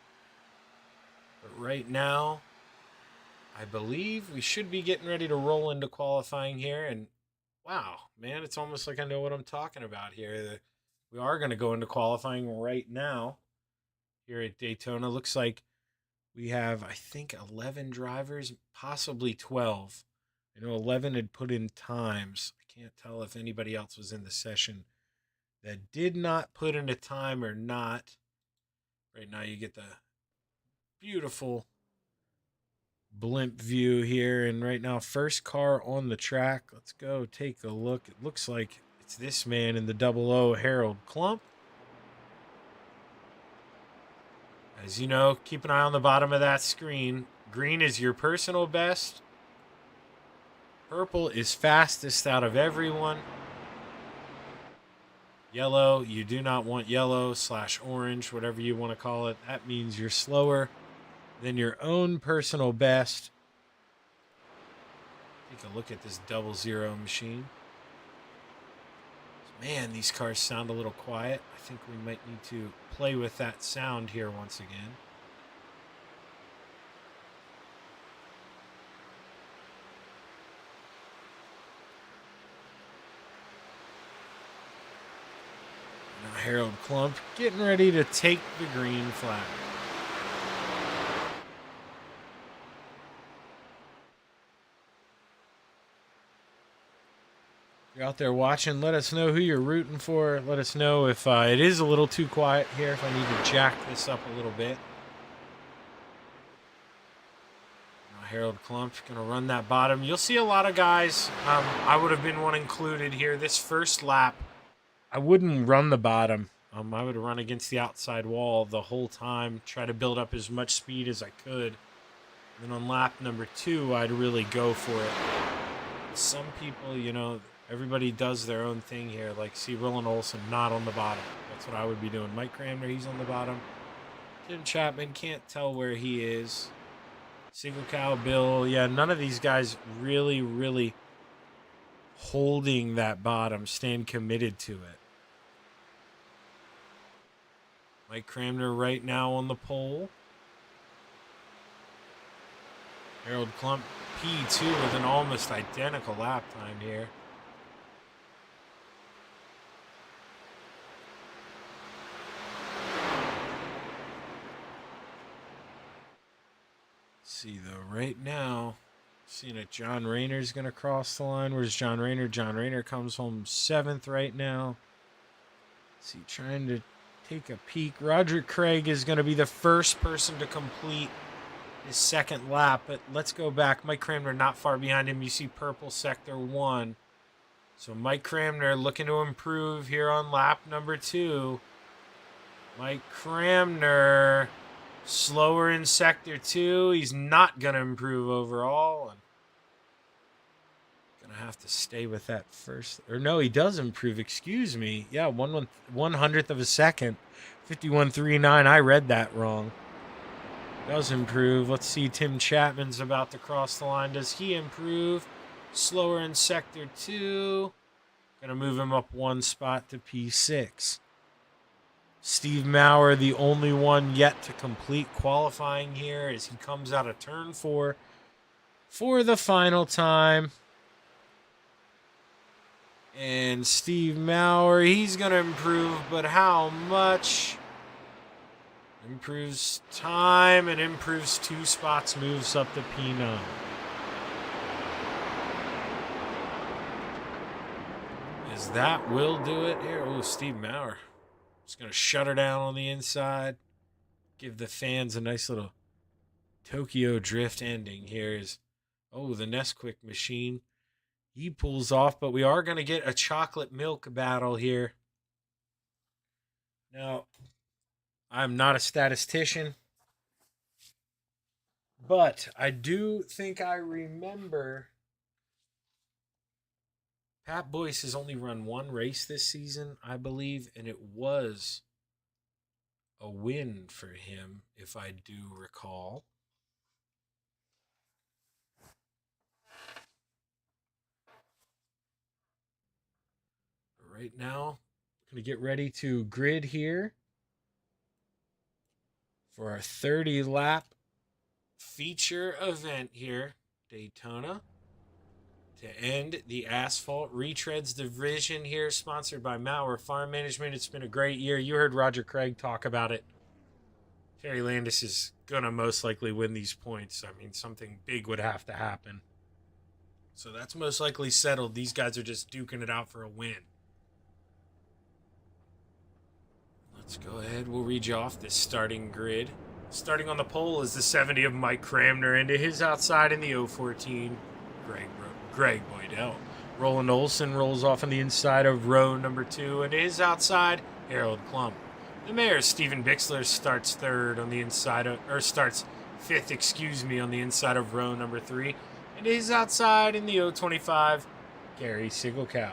But right now, I believe we should be getting ready to roll into qualifying here. And wow, man, it's almost like I know what I'm talking about here. We are going to go into qualifying right now. here at Daytona. Looks like we have, I think, 11 drivers, possibly 12. I know 11 had put in times. I can't tell if anybody else was in the session that did not put in a time or not. Right now you get the beautiful blimp view here. And right now, first car on the track. Let's go take a look. It looks like it's this man in the 00, Harold Klump. As you know, keep an eye on the bottom of that screen. Green is your personal best. Purple is fastest out of everyone. Yellow, you do not want yellow / orange, whatever you want to call it. That means you're slower than your own personal best. Take a look at this 00 machine. Man, these cars sound a little quiet. I think we might need to play with that sound here once again. Now Harold Klump getting ready to take the green flag. If you're out there watching, let us know who you're rooting for. Let us know if it is a little too quiet here, if I need to jack this up a little bit. Now Harold Klump going to run that bottom. You'll see a lot of guys. I would have been one included here. This first lap, I wouldn't run the bottom. I would run against the outside wall the whole time, try to build up as much speed as I could. And then on lap number 2, I'd really go for it. Some people, you know, everybody does their own thing here. Like, see Roland Olsen not on the bottom. That's what I would be doing. Mike Cramner, he's on the bottom. Tim Chapman, can't tell where he is. Siegel Cow, Bill. Yeah, none of these guys really holding that bottom, staying committed to it. Mike Cramner right now on the pole. Harold Klump, P2 with an almost identical lap time here. See though, right now, seeing that John Rayner's going to cross the line. Where's John Rayner? John Rayner comes home 7th right now. Let's see, trying to take a peek. Roger Craig is going to be the first person to complete his second lap, but let's go back. Mike Cramner not far behind him. You see purple sector 1. So Mike Cramner looking to improve here on lap number 2. Mike Cramner slower in sector 2. He's not going to improve overall. And going to have to stay with that first. Or no, he does improve. Excuse me. Yeah, 1/100th of a second. 51.39. I read that wrong. Does improve. Let's see. Tim Chapman's about to cross the line. Does he improve? Slower in sector 2. Going to move him up 1 spot to P6. Steve Maurer, the only one yet to complete qualifying here as he comes out of turn 4 for the final time. And Steve Maurer, he's going to improve, but how much? Improves time and improves 2 spots, moves up to P9. As that will do it here. Oh, Steve Maurer. Just going to shut her down on the inside. Give the fans a nice little Tokyo Drift ending here. Oh, the Nesquik machine. He pulls off, but we are going to get a chocolate milk battle here. Now, I'm not a statistician, but I do think I remember Pat Boyce has only run 1 race this season, I believe, and it was a win for him, if I do recall. Right now, going to get ready to grid here for our 30-lap feature event here, Daytona. To end the asphalt retreads division here, sponsored by Maurer Farm Management. It's been a great year. You heard Roger Craig talk about it Terry Landis is going to most likely win these points. I mean, something big would have to happen. So that's most likely settled. These guys are just duking it out for a win. Let's go ahead. We'll read you off this starting grid. Starting on the pole is the 70 of Mike Cramner. Into his outside in the 014, Greg Boydell. Roland Olson rolls off on the inside of row number 2. And to his outside, Harold Klump. The mayor, Stephen Bixler, starts fifth, on the inside of row number 3. And to his outside in the 025, Gary Sigelkow.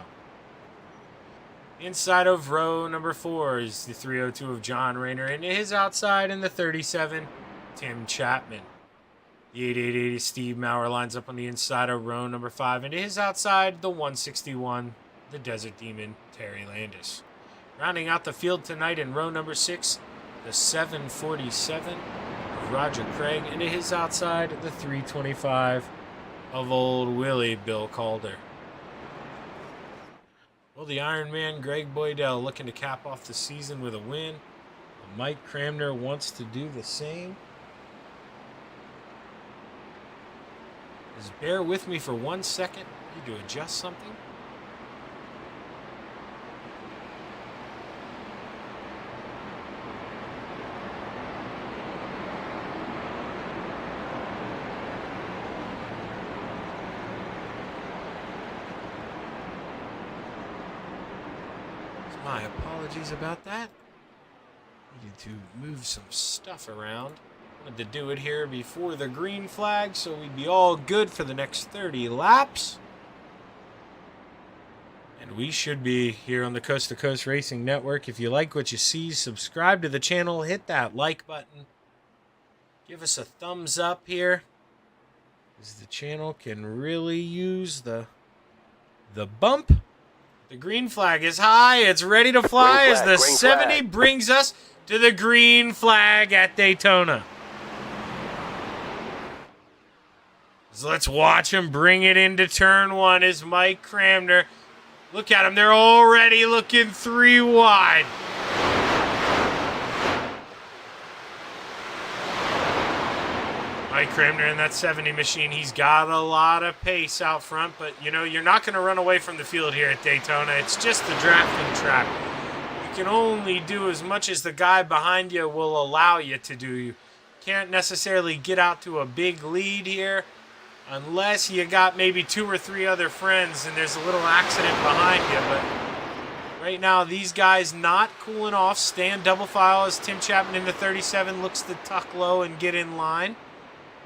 Inside of row number 4 is the 302 of John Rayner. And to his outside in the 37, Tim Chapman. The 888 is Steve Maurer, lines up on the inside of row number 5. And to his outside, the 161, the Desert Demon, Terry Landis. Rounding out the field tonight in row number 6, the 747 of Roger Craig. And to his outside, the 325 of Old Willie Bill Calder. Well, the Iron Man, Greg Boydell, looking to cap off the season with a win. Mike Cramner wants to do the same. Just bear with me for 1 second. Need to adjust something. My apologies about that. Needed to move some stuff around. Wanted to do it here before the green flag so we'd be all good for the next 30 laps. And we should be here on the Coast to Coast Racing Network. If you like what you see, subscribe to the channel, hit that like button. Give us a thumbs up here, because the channel can really use the bump. The green flag is high. It's ready to fly as the 70 brings us to the green flag at Daytona. So let's watch him bring it into turn 1 as Mike Cramner. Look at him. They're already looking 3 wide. Mike Cramner in that 70 machine, he's got a lot of pace out front, but, you know, you're not going to run away from the field here at Daytona. It's just the drafting track. You can only do as much as the guy behind you will allow you to do. You can't necessarily get out to a big lead here unless you got maybe 2 or 3 other friends and there's a little accident behind you. But right now, these guys not cooling off, staying double file as Tim Chapman in the 37 looks to tuck low and get in line.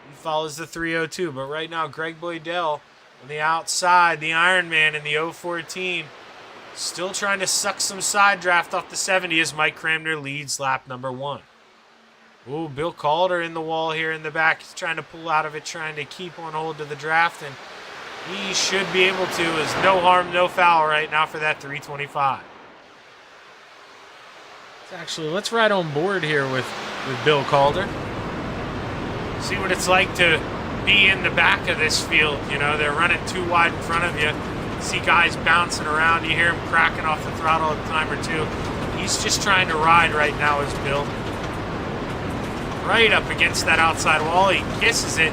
He follows the 302, but right now Greg Boydell on the outside, the Iron Man in the 014, still trying to suck some side draft off the 70 as Mike Cramner leads lap number 1. Ooh, Bill Calder in the wall here in the back. He's trying to pull out of it, trying to keep on hold to the draft, and he should be able to, as no harm, no foul right now for that 325. Let's ride on board here with Bill Calder. See what it's like to be in the back of this field. You know, they're running 2 wide in front of you. See guys bouncing around. You hear him cracking off the throttle at time or 2. He's just trying to ride right now as Bill. Right up against that outside wall. He kisses it.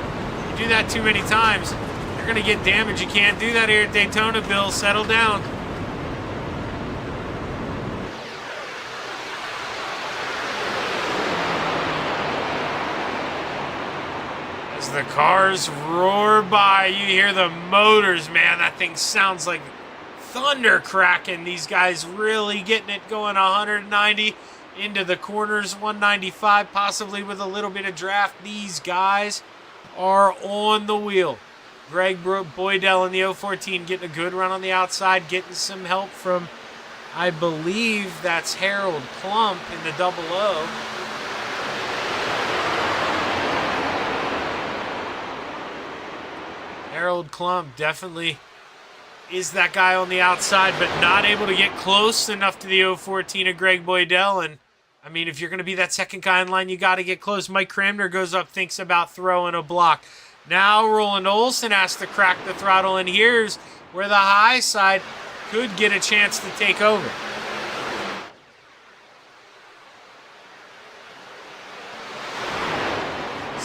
You do that too many times, you're going to get damage. You can't do that here at Daytona, Bill. Settle down. As the cars roar by, you hear the motors, man. That thing sounds like thunder cracking. These guys really getting it going 190 into the corners, 195 possibly with a little bit of draft. These guys are on the wheel. Greg Boydell in the 014 getting a good run on the outside, getting some help from, I believe that's Harold Klump in the 00. Harold Klump definitely is that guy on the outside, but not able to get close enough to the 014 of Greg Boydell. And, I mean, if you're going to be that second guy in line, you got to get close. Mike Cramner goes up, thinks about throwing a block. Now Roland Olson has to crack the throttle, and here's where the high side could get a chance to take over.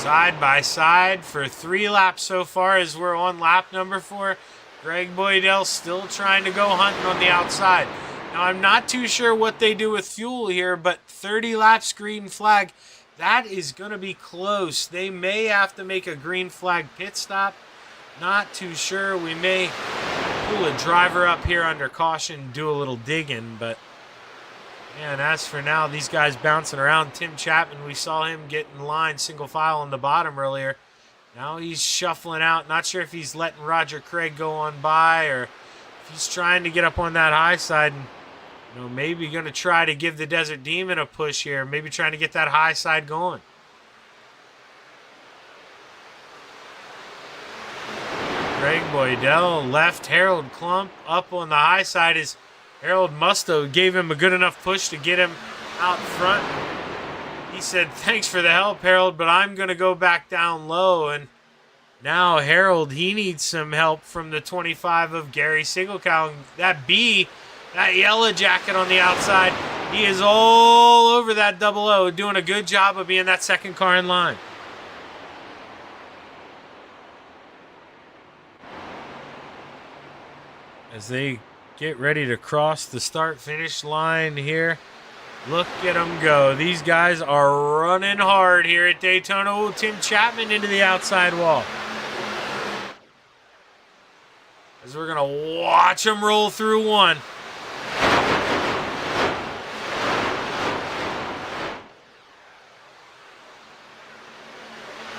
side by side for 3 laps so far as we're on lap number 4. Greg Boydell still trying to go hunting on the outside. Now, I'm not too sure what they do with fuel here, but 30 laps green flag, that is going to be close. They may have to make a green flag pit stop. Not too sure. We may pull a driver up here under caution, do a little digging, but man, as for now, these guys bouncing around. Tim Chapman, we saw him get in line single file on the bottom earlier. Now he's shuffling out. Not sure if he's letting Roger Craig go on by or if he's trying to get up on that high side and, maybe going to try to give the Desert Demon a push here. Maybe trying to get that high side going. Greg Boydell left Harold Klump up on the high side as Harold Musto gave him a good enough push to get him out front. He said, thanks for the help, Harold, but I'm going to go back down low. And now Harold, he needs some help from the 25 of Gary Sigelkow. That B, that yellow jacket on the outside, he is all over that 00, doing a good job of being that second car in line. As they get ready to cross the start-finish line here. Look at them go. These guys are running hard here at Daytona. Oh, Tim Chapman into the outside wall. As we're going to watch them roll through one.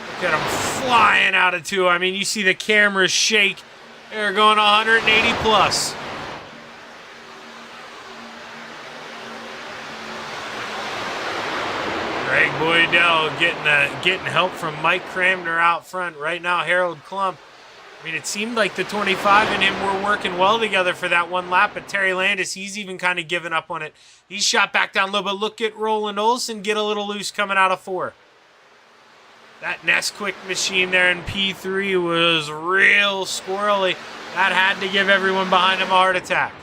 Look at them flying out of 2. I mean, you see the cameras shake. They're going 180 plus. Greg Boydell getting help from Mike Cramner out front. Right now, Harold Klump. I mean, it seemed like the 25 and him were working well together for that one lap, but Terry Landis, he's even kind of given up on it. He's shot back down low, but look at Roland Olson get a little loose coming out of 4. That Nesquik machine there in P3 was real squirrely. That had to give everyone behind him a heart attack.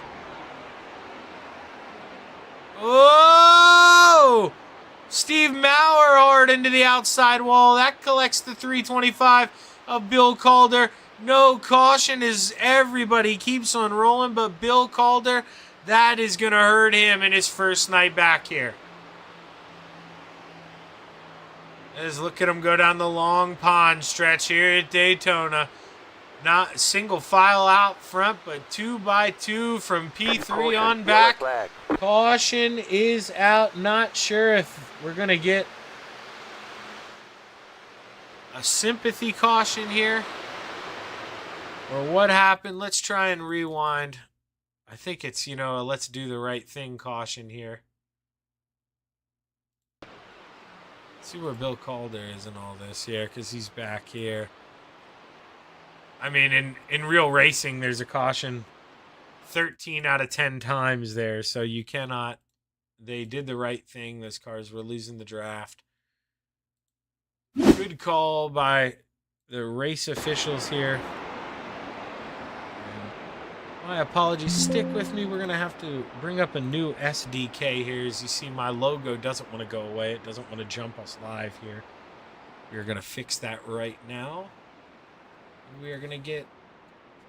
Oh! Steve Mauer hard into the outside wall. That collects the 325 of Bill Calder. No caution as everybody keeps on rolling, but Bill Calder, that is going to hurt him in his first night back here. As look at him go down the long pond stretch here at Daytona. Not single file out front, but 2 by 2 from P3 on back. Caution is out. Not sure if we're going to get a sympathy caution here or what happened. Let's try and rewind. I think it's, a let's do the right thing caution here. See where Bill Calder is in all this here, because he's back here. I mean, in real racing, there's a caution 13 out of 10 times there, so you cannot. They did the right thing. Those cars were losing the draft. Good call by the race officials here. My apologies. Stick with me. We're going to have to bring up a new SDK here. As you see, my logo doesn't want to go away. It doesn't want to jump us live here. We're going to fix that right now. We are going to get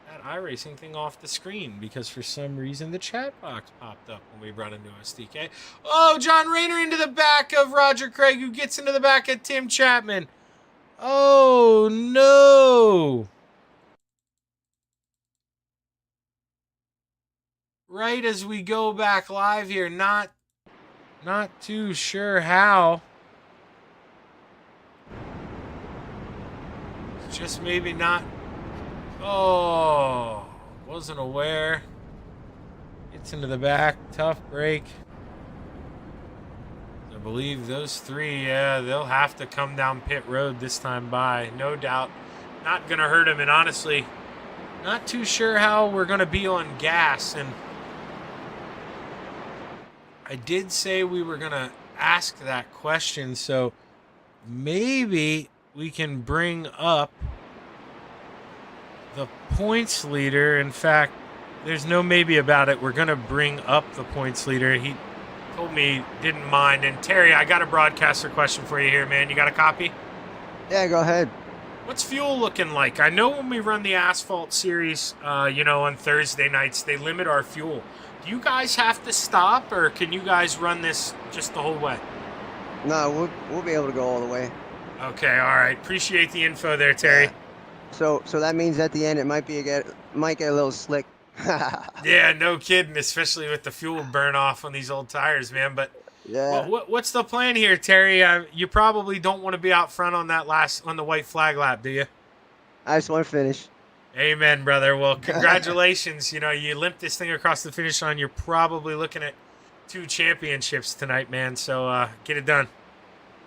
that iRacing thing off the screen because for some reason the chat box popped up when we brought a new SDK. Oh, John Rayner into the back of Roger Craig, who gets into the back of Tim Chapman. Oh, no. Right as we go back live here, not too sure how. Just maybe not. Oh, wasn't aware. Gets into the back. Tough break. I believe those 3, they'll have to come down pit road this time by. No doubt. Not going to hurt him. And honestly, not too sure how we're going to be on gas. And I did say we were going to ask that question. So maybe we can bring up the points leader. In fact, there's no maybe about it. We're going to bring up the points leader. He told me he didn't mind. And Terry, I got a broadcaster question for you here, man. You got a copy? Yeah, go ahead. What's fuel looking like? I know when we run the asphalt series, on Thursday nights, they limit our fuel. Do you guys have to stop, or can you guys run this just the whole way? No, we'll be able to go all the way. Okay, all right. Appreciate the info there, Terry. Yeah. So that means at the end it might get a little slick. Yeah, no kidding, especially with the fuel burn off on these old tires, man. But yeah. What's the plan here, Terry? You probably don't want to be out front on the white flag lap, do you? I just want to finish. Amen, brother. Well, congratulations. You limped this thing across the finish line. You're probably looking at 2 championships tonight, man. So get it done.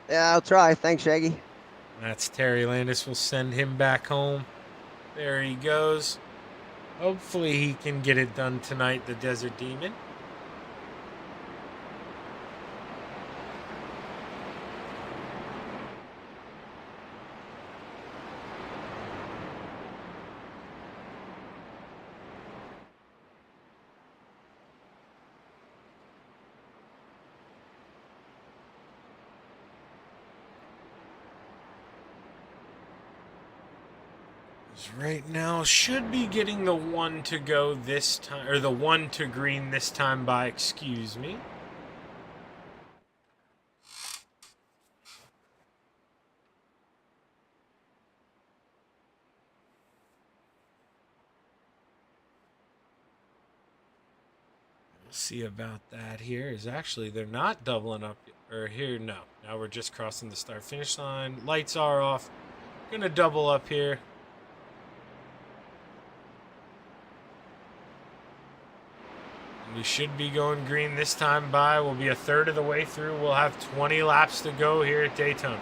Yeah, I'll try. Thanks, Shaggy. That's Terry Landis. We'll send him back home. There he goes. Hopefully he can get it done tonight, the Desert Demon. Right now should be getting the 1 to go this time, or the 1 to green this time by, excuse me. We'll see about that here. Is actually they're not doubling up, or here, no. Now we're just crossing the start finish line. Lights are off. Gonna double up here. We should be going green this time by. We'll be a third of the way through. We'll have 20 laps to go here at Daytona.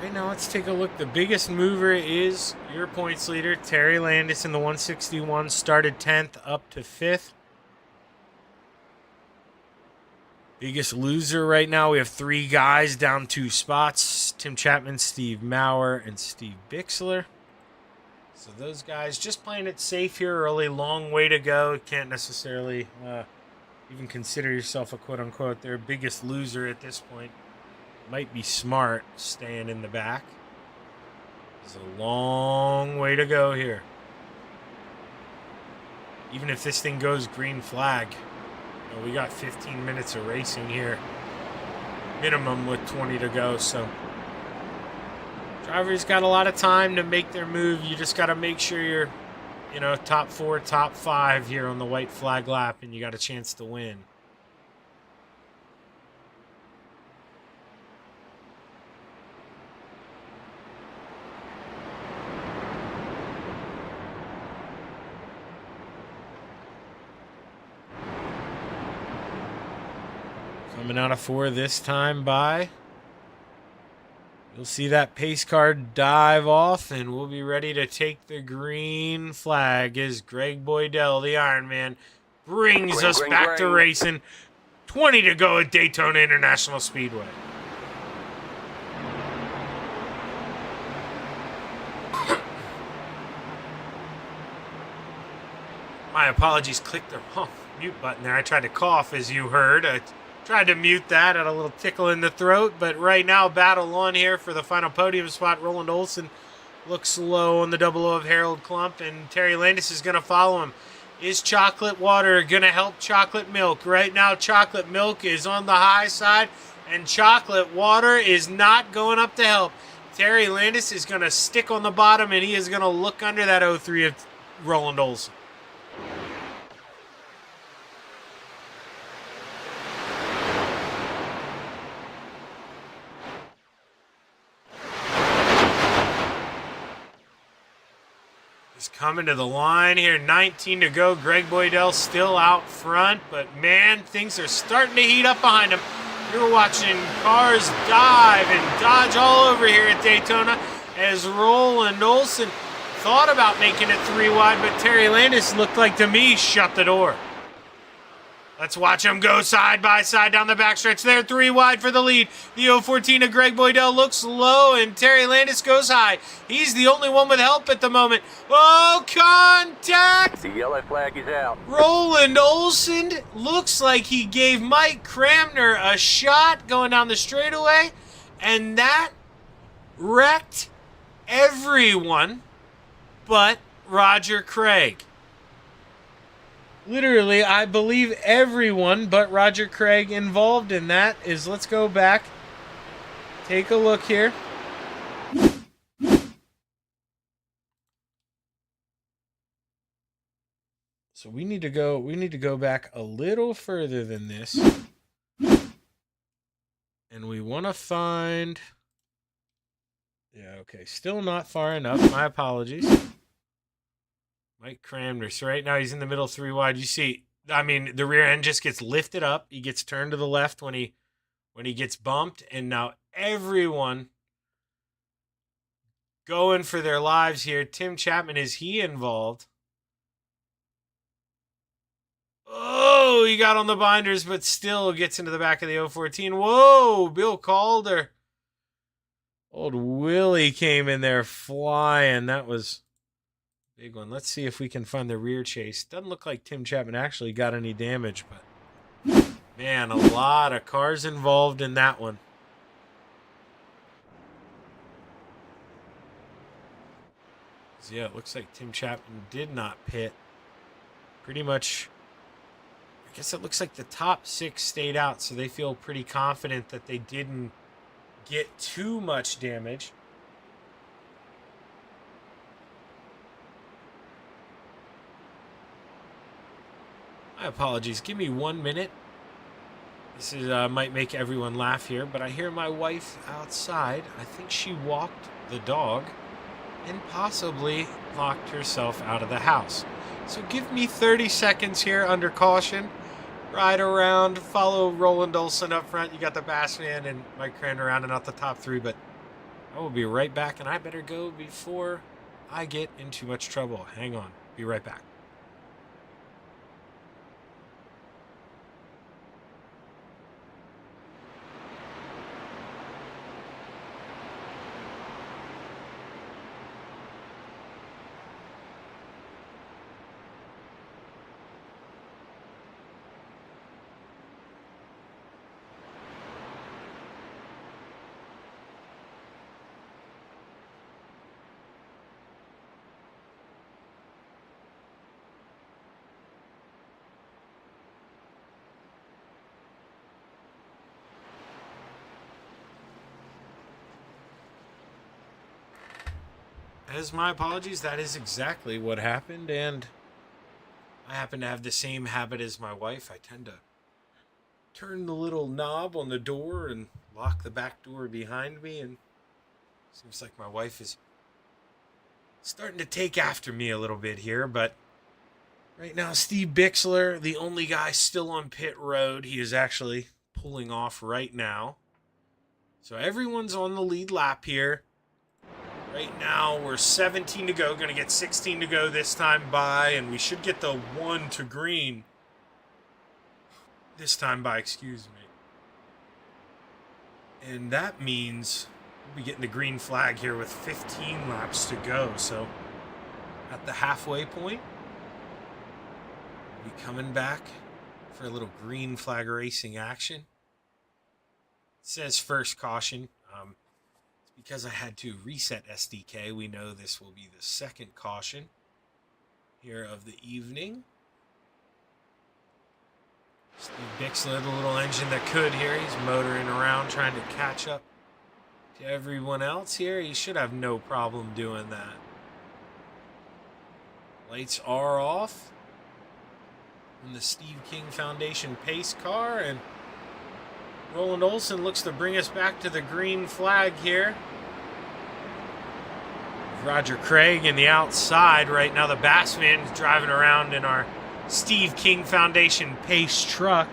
Right now, let's take a look. The biggest mover is your points leader, Terry Landis, in the 161. Started 10th up to 5th. Biggest loser right now, we have 3 guys down 2 spots. Tim Chapman, Steve Maurer, and Steve Bixler. So those guys just playing it safe here early. Long way to go. Can't necessarily even consider yourself a quote-unquote their biggest loser at this point. Might be smart staying in the back. There's a long way to go here. Even if this thing goes green flag, we got 15 minutes of racing here. Minimum with 20 to go, so drivers got a lot of time to make their move. You just got to make sure you're, top 4, top 5 here on the white flag lap, and you got a chance to win. Coming out of 4 this time by. You'll see that pace car dive off, and we'll be ready to take the green flag as Greg Boydell, the Ironman, brings us back to racing. 20 to go at Daytona International Speedway. My apologies, clicked the mute button there. I tried to cough, as you heard. I tried to mute that, had a little tickle in the throat, but right now, battle on here for the final podium spot. Roland Olson looks low on the double O of Harold Klump, and Terry Landis is going to follow him. Is Chocolate Water going to help Chocolate Milk? Right now, Chocolate Milk is on the high side, and Chocolate Water is not going up to help. Terry Landis is going to stick on the bottom, and he is going to look under that 03 of Roland Olson. He's coming to the line here. 19 to go. Greg Boydell still out front, but man, things are starting to heat up behind him. You're watching cars dive and dodge all over here at Daytona as Roland Olson thought about making it 3 wide, but Terry Landis looked like to me shut the door. Let's watch them go side by side down the backstretch. They're 3 wide for the lead. The 014 of Greg Boydell looks low, and Terry Landis goes high. He's the only one with help at the moment. Oh, contact! The yellow flag is out. Roland Olson looks like he gave Mike Cramner a shot going down the straightaway, and that wrecked everyone but Roger Craig. Literally, I believe everyone but Roger Craig involved in that is, let's go back, take a look here. So we need to go back a little further than this. And we want to find, yeah, okay, still not far enough. My apologies. Mike Cramner. So right now he's in the middle 3 wide. You see, I mean, the rear end just gets lifted up. He gets turned to the left when he gets bumped. And now everyone going for their lives here. Tim Chapman, is he involved? Oh, he got on the binders, but still gets into the back of the 014. Whoa, Bill Calder. Old Willie came in there flying. That was big one. Let's see if we can find the rear chase. Doesn't look like Tim Chapman actually got any damage, but man, a lot of cars involved in that one. So yeah, it looks like Tim Chapman did not pit. Pretty much, I guess it looks like the top 6 stayed out, so they feel pretty confident that they didn't get too much damage. My apologies. Give me 1 minute. This is might make everyone laugh here, but I hear my wife outside. I think she walked the dog and possibly locked herself out of the house. So give me 30 seconds here under caution. Ride around, follow Roland Olson up front. You got the Bassman and Mike Cran rounding out the top 3, but I will be right back, and I better go before I get in too much trouble. Hang on. Be right back. As my apologies, that is exactly what happened, and I happen to have the same habit as my wife. I tend to turn the little knob on the door and lock the back door behind me, and seems like my wife is starting to take after me a little bit here, but right now Steve Bixler, the only guy still on pit road, he is actually pulling off right now. So everyone's on the lead lap here. Right now, we're 17 to go. Going to get 16 to go this time by, and we should get the 1 to green this time by, excuse me. And that means we'll be getting the green flag here with 15 laps to go. So at the halfway point, we'll be coming back for a little green flag racing action. It says first caution. Because I had to reset SDK, we know this will be the second caution here of the evening. Steve Bixler, the little engine that could here. He's motoring around trying to catch up to everyone else here. He should have no problem doing that. Lights are off in the Steve King Foundation pace car, and Roland Olson looks to bring us back to the green flag here. Roger Craig in the outside right now. The Bassman is driving around in our Steve King Foundation pace truck.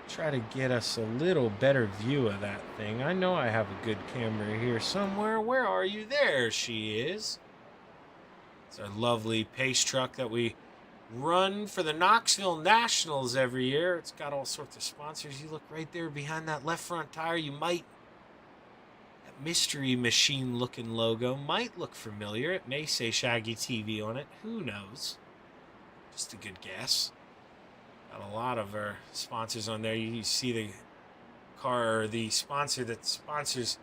Try to get us a little better view of that thing. I know I have a good camera here somewhere. Where are you? There she is. It's our lovely pace truck that we run for the Knoxville Nationals every year. It's got all sorts of sponsors. You look right there behind that left front tire, that mystery machine looking logo might look familiar. It may say Shaggy TV on it. Who knows? Just a good guess. Got a lot of our sponsors on there. You see the car, or the sponsor that sponsors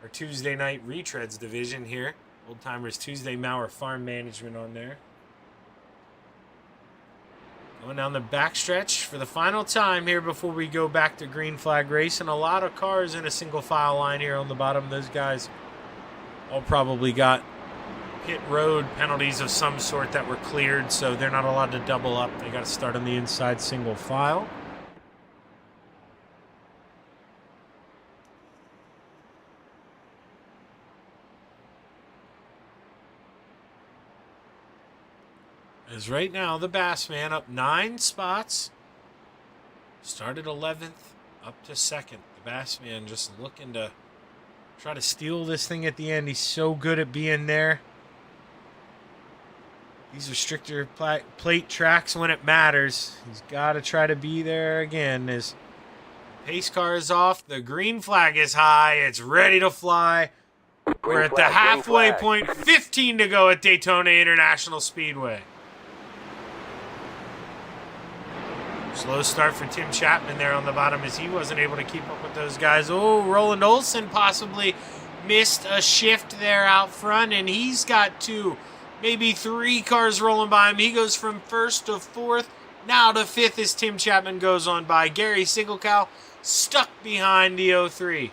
our Tuesday night retreads division here. Old Timers Tuesday, Maurer Farm Management on there. Going down the backstretch for the final time here before we go back to green flag racing. A lot of cars in a single file line here on the bottom. Those guys all probably got pit road penalties of some sort that were cleared, so they're not allowed to double up. They got to start on the inside single file. As right now, the Bassman up 9 spots. Started 11th, up to 2nd. The Bassman just looking to try to steal this thing at the end. He's so good at being there. These are stricter plate tracks when it matters. He's got to try to be there again. His pace car is off. The green flag is high. It's ready to fly. We're at the halfway point. 15 to go at Daytona International Speedway. Slow start for Tim Chapman there on the bottom as he wasn't able to keep up with those guys. Oh, Roland Olson possibly missed a shift there out front, and he's got 2, maybe 3 cars rolling by him. He goes from 1st to 4th, now to 5th as Tim Chapman goes on by. Gary Sigelkow stuck behind the 03.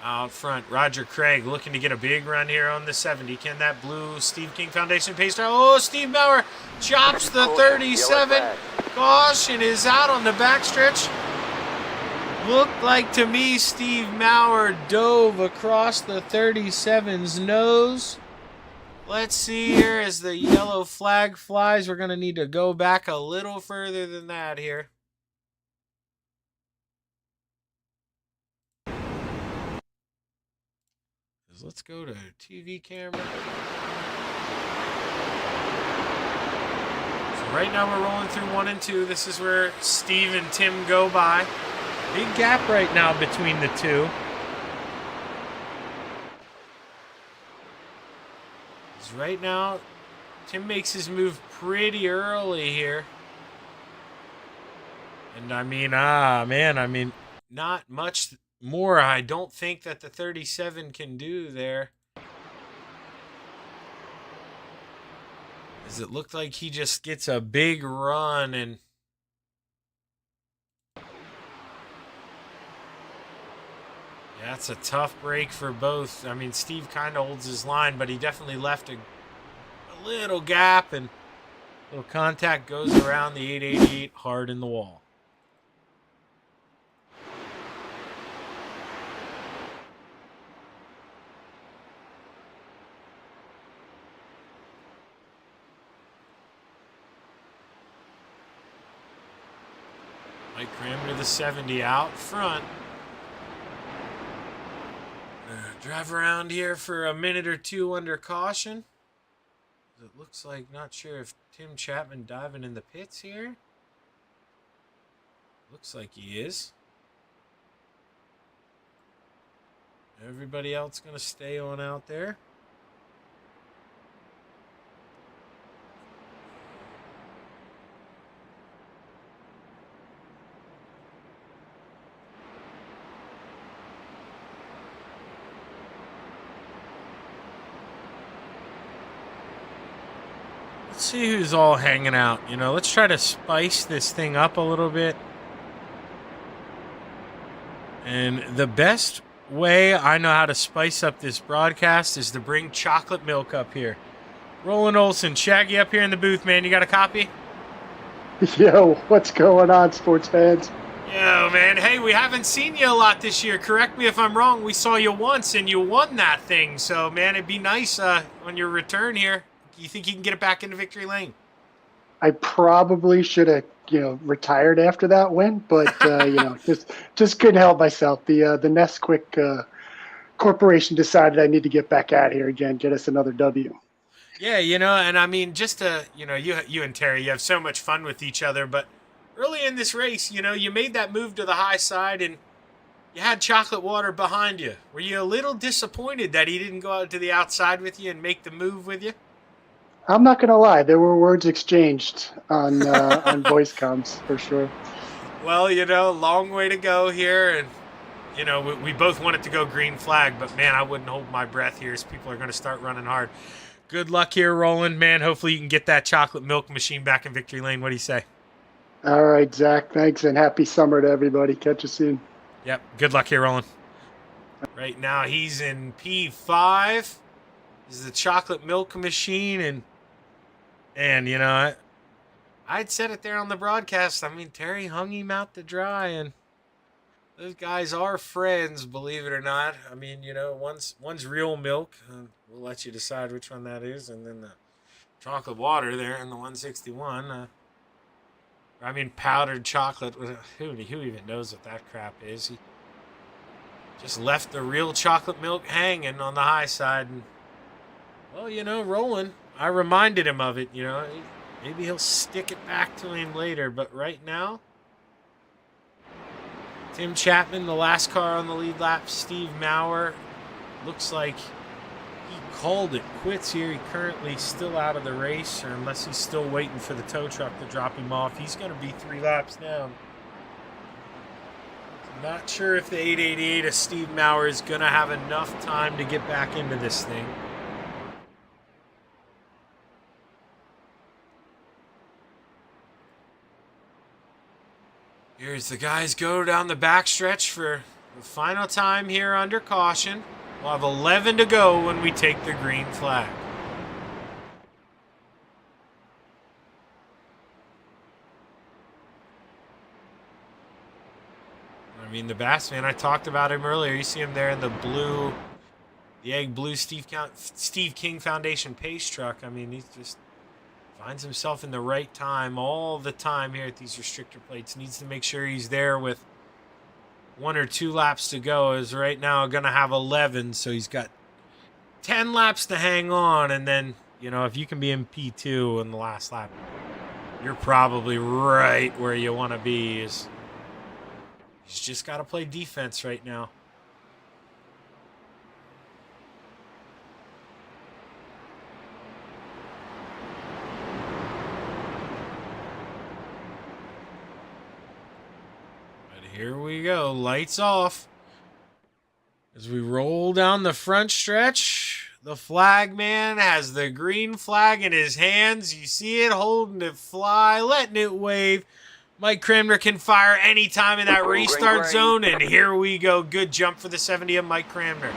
Out front, Roger Craig looking to get a big run here on the 70. Can that blue Steve King Foundation pace car? Oh, Steve Maurer chops the 37. Caution is out on the backstretch. Looked like to me Steve Maurer dove across the 37's nose. Let's see here as the yellow flag flies. We're going to need to go back a little further than that here. Let's go to TV camera. So right now we're rolling through 1 and 2. This is where Steve and Tim go by. Big gap right now between the two. Because right now, Tim makes his move pretty early here. And I mean, not much more I don't think that the 37 can do there. As it looked like he just gets a big run and yeah, it's a tough break for both. I mean, Steve kind of holds his line, but he definitely left a little gap and little contact goes around the 888 hard in the wall. Mike Cramner, the 70 out front. Drive around here for a minute or 2 under caution. It looks like, not sure if Tim Chapman diving in the pits here. Looks like he is. Everybody else going to stay on out there. Let's see who's all hanging out. You know, let's try to spice this thing up a little bit. And the best way I know how to spice up this broadcast is to bring chocolate milk up here. Roland Olson, Shaggy up here in the booth, man. You got a copy? Yo, what's going on, sports fans? Yo, man. Hey, we haven't seen you a lot this year. Correct me if I'm wrong. We saw you once and you won that thing. So, man, it'd be nice on your return here. You think you can get it back into victory lane? I probably should have, retired after that win, but just couldn't help myself. The Nesquik Corporation decided I need to get back out here again, get us another W. Yeah, you know, and I mean, just to, you know, you and Terry, you have so much fun with each other, but early in this race, you know, you made that move to the high side and you had Chocolate Water behind you. Were you a little disappointed that he didn't go out to the outside with you and make the move with you? I'm not gonna lie, there were words exchanged on voice comms for sure. Well, you know, long way to go here, and you know, we both wanted to go green flag, but man, I wouldn't hold my breath here as people are going to start running hard. Good luck here, Roland, man. Hopefully you can get that chocolate milk machine back in victory lane. What do you say? All right, Zach, thanks, and happy summer to everybody. Catch you soon. Yep, good luck here, Roland. Right now he's in P5. This is the chocolate milk machine, and you know, I'd said it there on the broadcast. I mean, Terry hung him out to dry, and those guys are friends, believe it or not. I mean, you know, one's real milk. We'll let you decide which one that is, and then the chocolate water there in the 161. I mean, powdered chocolate. Who even knows what that crap is? He just left the real chocolate milk hanging on the high side, and well, you know, Roland, I reminded him of it. You know, maybe he'll stick it back to him later, but right now, Tim Chapman, the last car on the lead lap. Steve Maurer, looks like he called it quits here. He currently still out of the race, or unless he's still waiting for the tow truck to drop him off. He's going to be 3 laps down. Not sure if the 888 of Steve Maurer is going to have enough time to get back into this thing. Here's the guys go down the backstretch for the final time here under caution. We'll have 11 to go when we take the green flag. I mean, the Bass man, I talked about him earlier. You see him there in the blue, the egg blue Steve King Foundation pace truck. I mean, he's just finds himself in the right time all the time here at these restrictor plates. Needs to make sure he's there with 1 or 2 laps to go. Is right now going to have 11, so he's got 10 laps to hang on. And then, you know, if you can be in P2 in the last lap, you're probably right where you want to be. He's just got to play defense right now. Here we go. Lights off. As we roll down the front stretch, the flag man has the green flag in his hands. You see it, holding it fly, letting it wave. Mike Cranmer can fire anytime in that restart zone, and here we go. Good jump for the 70 of Mike Cranmer.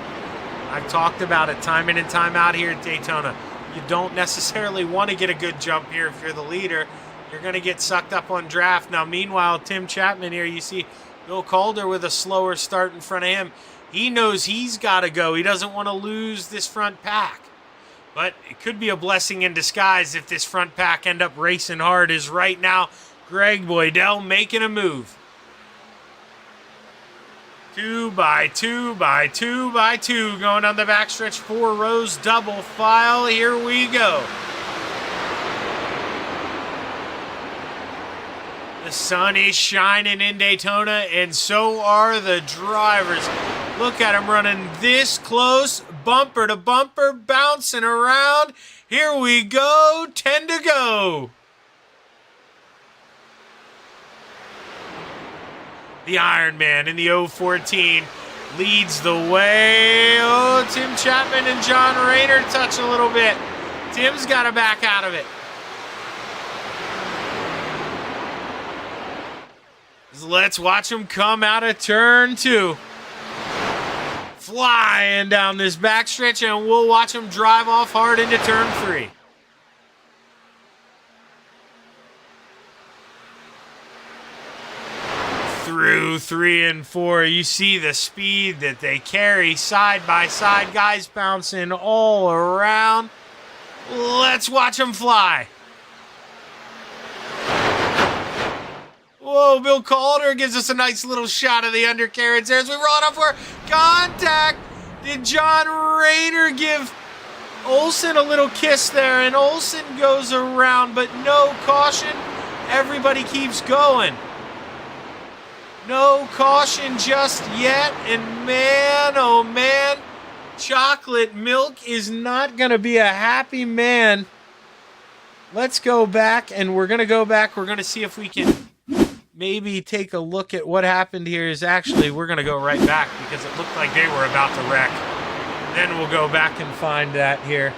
I've talked about it time in and time out here at Daytona. You don't necessarily want to get a good jump here if you're the leader. You're going to get sucked up on draft. Now, meanwhile, Tim Chapman here, you see Bill Calder with a slower start in front of him. He knows he's got to go. He doesn't want to lose this front pack. But it could be a blessing in disguise if this front pack end up racing hard, as right now Greg Boydell making a move. 2 by 2 by 2 by 2 going on the backstretch, 4 rows, double file. Here we go. The sun is shining in Daytona, and so are the drivers. Look at them running this close, bumper to bumper, bouncing around. Here we go, 10 to go. The Iron Man in the 014 leads the way. Oh, Tim Chapman and John Rayner touch a little bit. Tim's got to back out of it. Let's watch him come out of turn 2. Flying down this backstretch, and we'll watch him drive off hard into turn 3. Through 3 and 4, you see the speed that they carry side by side. Guys bouncing all around. Let's watch them fly. Whoa, Bill Calder gives us a nice little shot of the undercarriage there as we roll it up for contact. Did John Rayner give Olsen a little kiss there, and Olsen goes around, but no caution. Everybody keeps going. No caution just yet, and man, oh man, Chocolate Milk is not going to be a happy man. Let's go back, and we're going to go back. We're going to see if we can maybe take a look at what happened here. Is actually, we're going to go right back because it looked like they were about to wreck. Then we'll go back and find that here.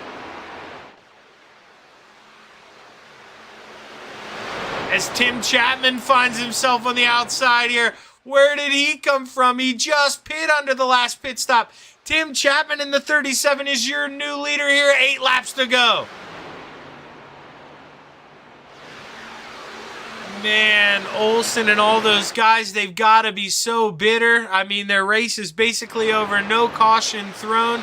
As Tim Chapman finds himself on the outside here. Where did he come from? He just pit under the last pit stop. Tim Chapman in the 37 is your new leader here. 8 laps to go. Man, Olsen and all those guys, they've got to be so bitter. I mean, their race is basically over. No caution thrown.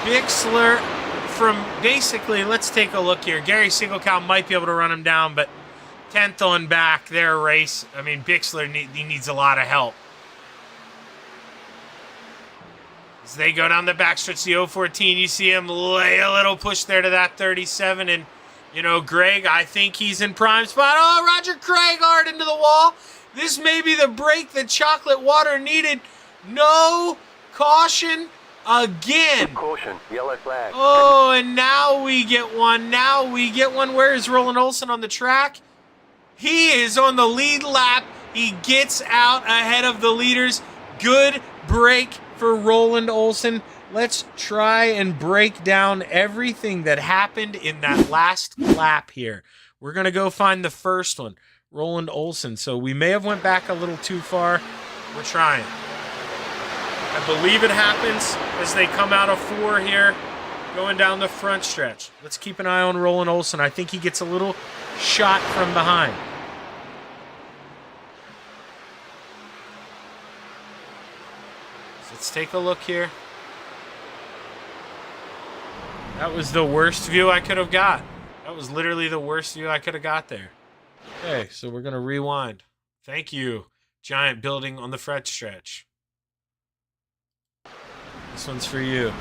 Bixler from basically, let's take a look here. Gary Singlecow might be able to run him down, but 10th on back, their race. I mean, Bixler he needs a lot of help. As they go down the backstretch, the 014, you see him lay a little push there to that 37, and you know, Greg, I think he's in prime spot. Oh, Roger Craig hard into the wall. This may be the break that Chocolate Water needed. No caution again. Caution, yellow flag. Oh, and now we get one. Now we get one. Where is Roland Olsen on the track? He is on the lead lap. He gets out ahead of the leaders. Good break for Roland Olsen. Let's try and break down everything that happened in that last lap here. We're going to go find the first one, Roland Olsen. So we may have went back a little too far. We're trying. I believe it happens as they come out of 4 here, going down the front stretch. Let's keep an eye on Roland Olsen. I think he gets a little shot from behind. So let's take a look here. That was the worst view I could have got. That was literally the worst view I could have got there. Okay, so we're going to rewind. Thank you, giant building on the front stretch. This one's for you.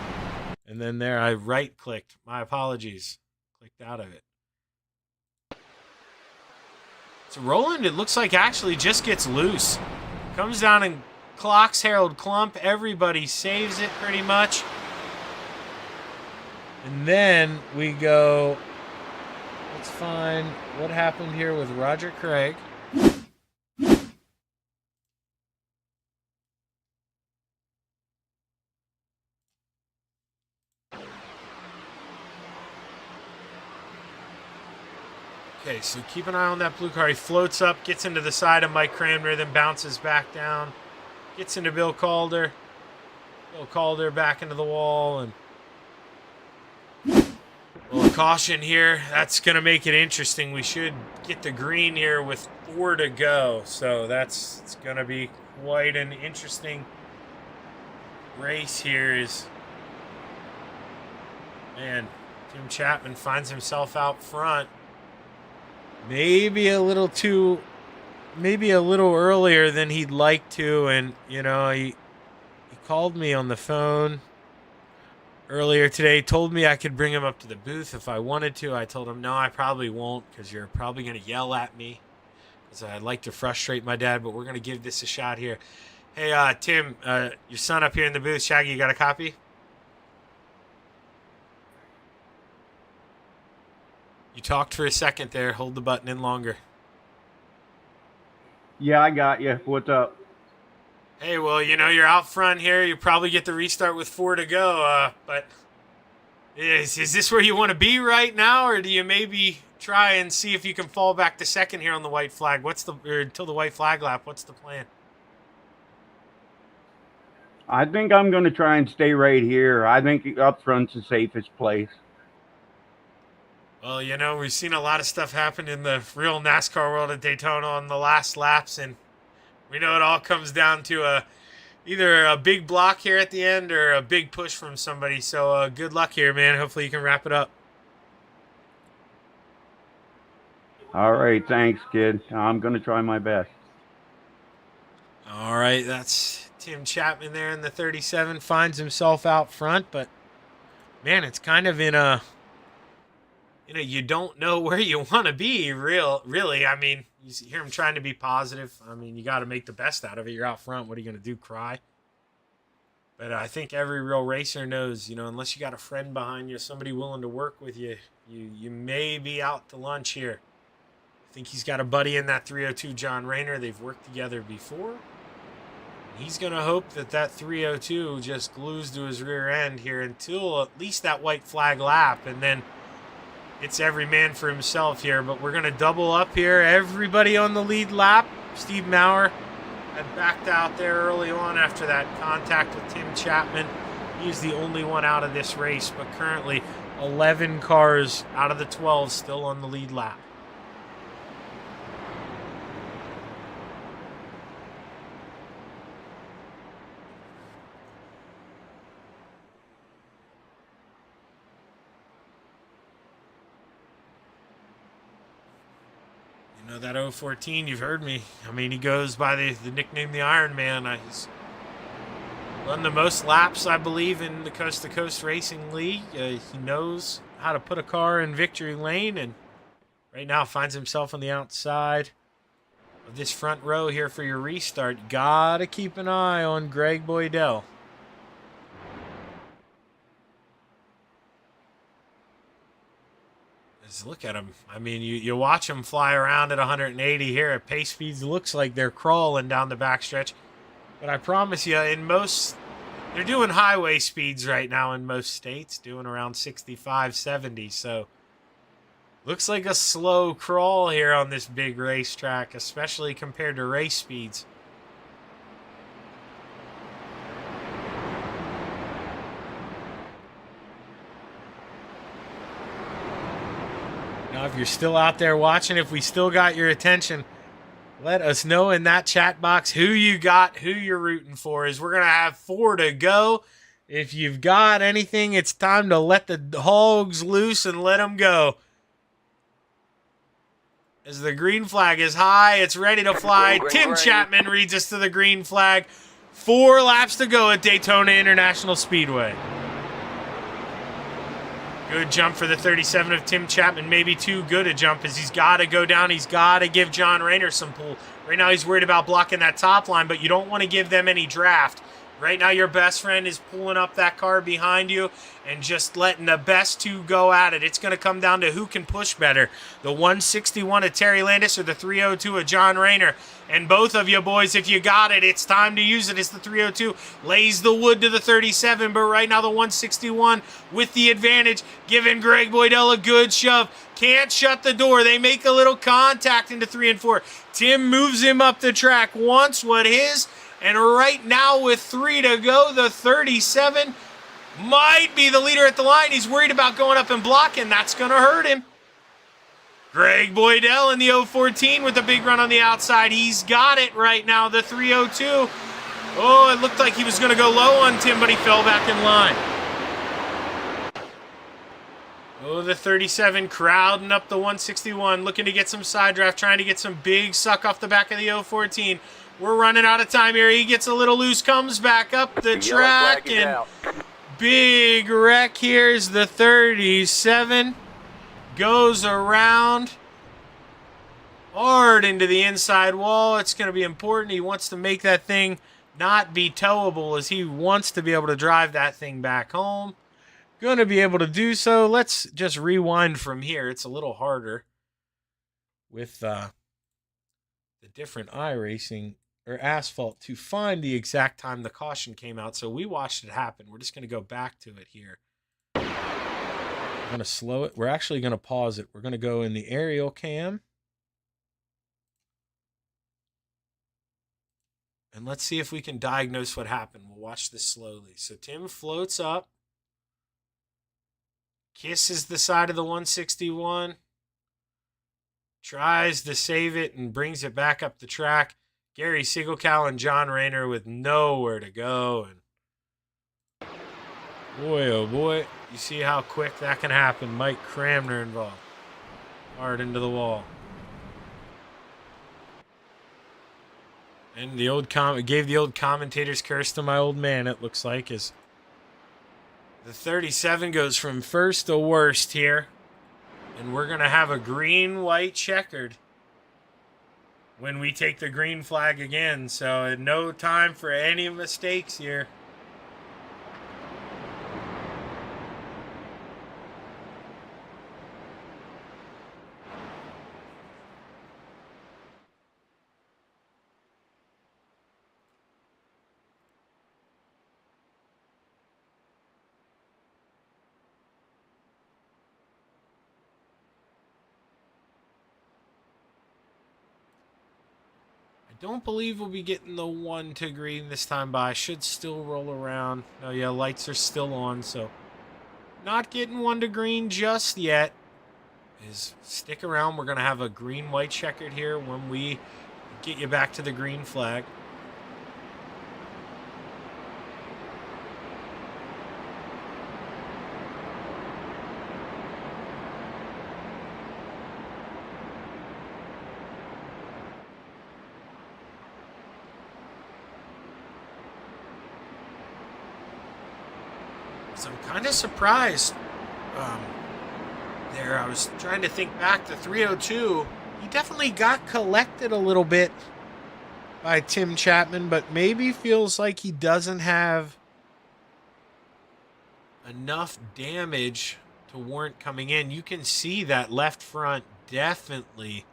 And then there, I right-clicked. My apologies. Clicked out of it. So Roland, it looks like actually just gets loose. Comes down and clocks Harold Klump. Everybody saves it pretty much. And then we go, let's find what happened here with Roger Craig. Okay, so keep an eye on that blue car. He floats up, gets into the side of Mike Cranmer, then bounces back down. Gets into Bill Calder. Bill Calder back into the wall, and well, caution here. That's going to make it interesting. We should get the green here with 4 to go. So it's going to be quite an interesting race here. Man, Tim Chapman finds himself out front. Maybe a little earlier than he'd like to. And, you know, he called me on the phone earlier today, told me I could bring him up to the booth if I wanted to. I told him, no, I probably won't because you're probably going to yell at me because I'd like to frustrate my dad, but we're going to give this a shot here. Hey, Tim, your son up here in the booth. Shaggy, you got a copy? You talked for a second there. Hold the button in longer. Yeah, I got you. What's up? Hey, well, you know, you're out front here. You probably get the restart with 4 to go. But is this where you want to be right now, or do you maybe try and see if you can fall back to second here on the white flag? Or until the white flag lap? What's the plan? I think I'm going to try and stay right here. I think up front's the safest place. Well, you know, we've seen a lot of stuff happen in the real NASCAR world at Daytona on the last laps, and we know it all comes down to either a big block here at the end or a big push from somebody. So good luck here, man. Hopefully you can wrap it up. All right, thanks, kid. I'm going to try my best. All right, that's Tim Chapman there in the 37. Finds himself out front, but man, it's kind of in a, you don't know where you want to be, really. I mean, you hear him trying to be positive. I mean, you got to make the best out of it. You're out front. What are you going to do, cry? But I think every real racer knows, unless you got a friend behind you, somebody willing to work with you, you may be out to lunch here. I think he's got a buddy in that 302, John Rayner. They've worked together before. He's going to hope that 302 just glues to his rear end here until at least that white flag lap, and then it's every man for himself here. But we're going to double up here. Everybody on the lead lap. Steve Maurer had backed out there early on after that contact with Tim Chapman. He's the only one out of this race, but currently 11 cars out of the 12 still on the lead lap. That 014, you've heard me. I mean, he goes by the nickname the Iron Man. He's run the most laps, I believe, in the Coast to Coast Racing League. He knows how to put a car in victory lane, and right now finds himself on the outside of this front row here for your restart. Gotta keep an eye on Greg Boydell. Look at him. I mean, you watch him fly around at 180 here at pace speeds. Looks like they're crawling down the backstretch. But I promise you, they're doing highway speeds right now in most states, doing around 65, 70. So, looks like a slow crawl here on this big racetrack, especially compared to race speeds. Now, if you're still out there watching, if we still got your attention, let us know in that chat box who you got, who you're rooting for. As we're going to have 4 to go. If you've got anything, it's time to let the hogs loose and let them go. As the green flag is high, it's ready to fly. Tim Chapman reads us to the green flag. 4 laps to go at Daytona International Speedway. Good jump for the 37 of Tim Chapman. Maybe too good a jump as he's got to go down. He's got to give John Rayner some pull. Right now he's worried about blocking that top line, but you don't want to give them any draft. Right now your best friend is pulling up that car behind you and just letting the best 2 go at it. It's going to come down to who can push better. The 161 of Terry Landis or the 302 of John Rayner. And both of you boys, if you got it, it's time to use it as the 302 lays the wood to the 37. But right now the 161 with the advantage, giving Greg Boydell a good shove. Can't shut the door. They make a little contact into 3 and 4. Tim moves him up the track, wants what his. And right now with 3 to go, the 37 might be the leader at the line. He's worried about going up and blocking. That's going to hurt him. Greg Boydell in the 014 with a big run on the outside. He's got it right now, the 302. Oh, it looked like he was going to go low on Tim, but he fell back in line. Oh, the 37 crowding up the 161, looking to get some side draft, trying to get some big suck off the back of the 014. We're running out of time here. He gets a little loose, comes back up the track, and big wreck. Here's the 37. Goes around hard into the inside wall. It's going to be important. He wants to make that thing not be towable as he wants to be able to drive that thing back home. Going to be able to do so. Let's just rewind from here. It's a little harder with the different iRacing or asphalt to find the exact time the caution came out. So we watched it happen. We're just going to go back to it here. We're going to slow it. We're actually going to pause it. We're going to go in the aerial cam. And let's see if we can diagnose what happened. We'll watch this slowly. So Tim floats up. Kisses the side of the 161. Tries to save it and brings it back up the track. Gary Siegelcal and John Rayner with nowhere to go. And boy, oh boy, you see how quick that can happen. Mike Cramner involved. Hard into the wall. And the old gave the old commentator's curse to my old man, it looks like, as The 37 goes from first to worst here. And we're going to have a green-white checkered when we take the green flag again. So no time for any mistakes here. Don't believe we'll be getting the 1 to green this time, but I should still roll around. Oh yeah, lights are still on, so not getting 1 to green just yet. Stick around. We're going to have a green-white checkered here when we get you back to the green flag. So I'm kind of surprised there. I was trying to think back to 302. He definitely got collected a little bit by Tim Chapman, but maybe feels like he doesn't have enough damage to warrant coming in. You can see that left front definitely,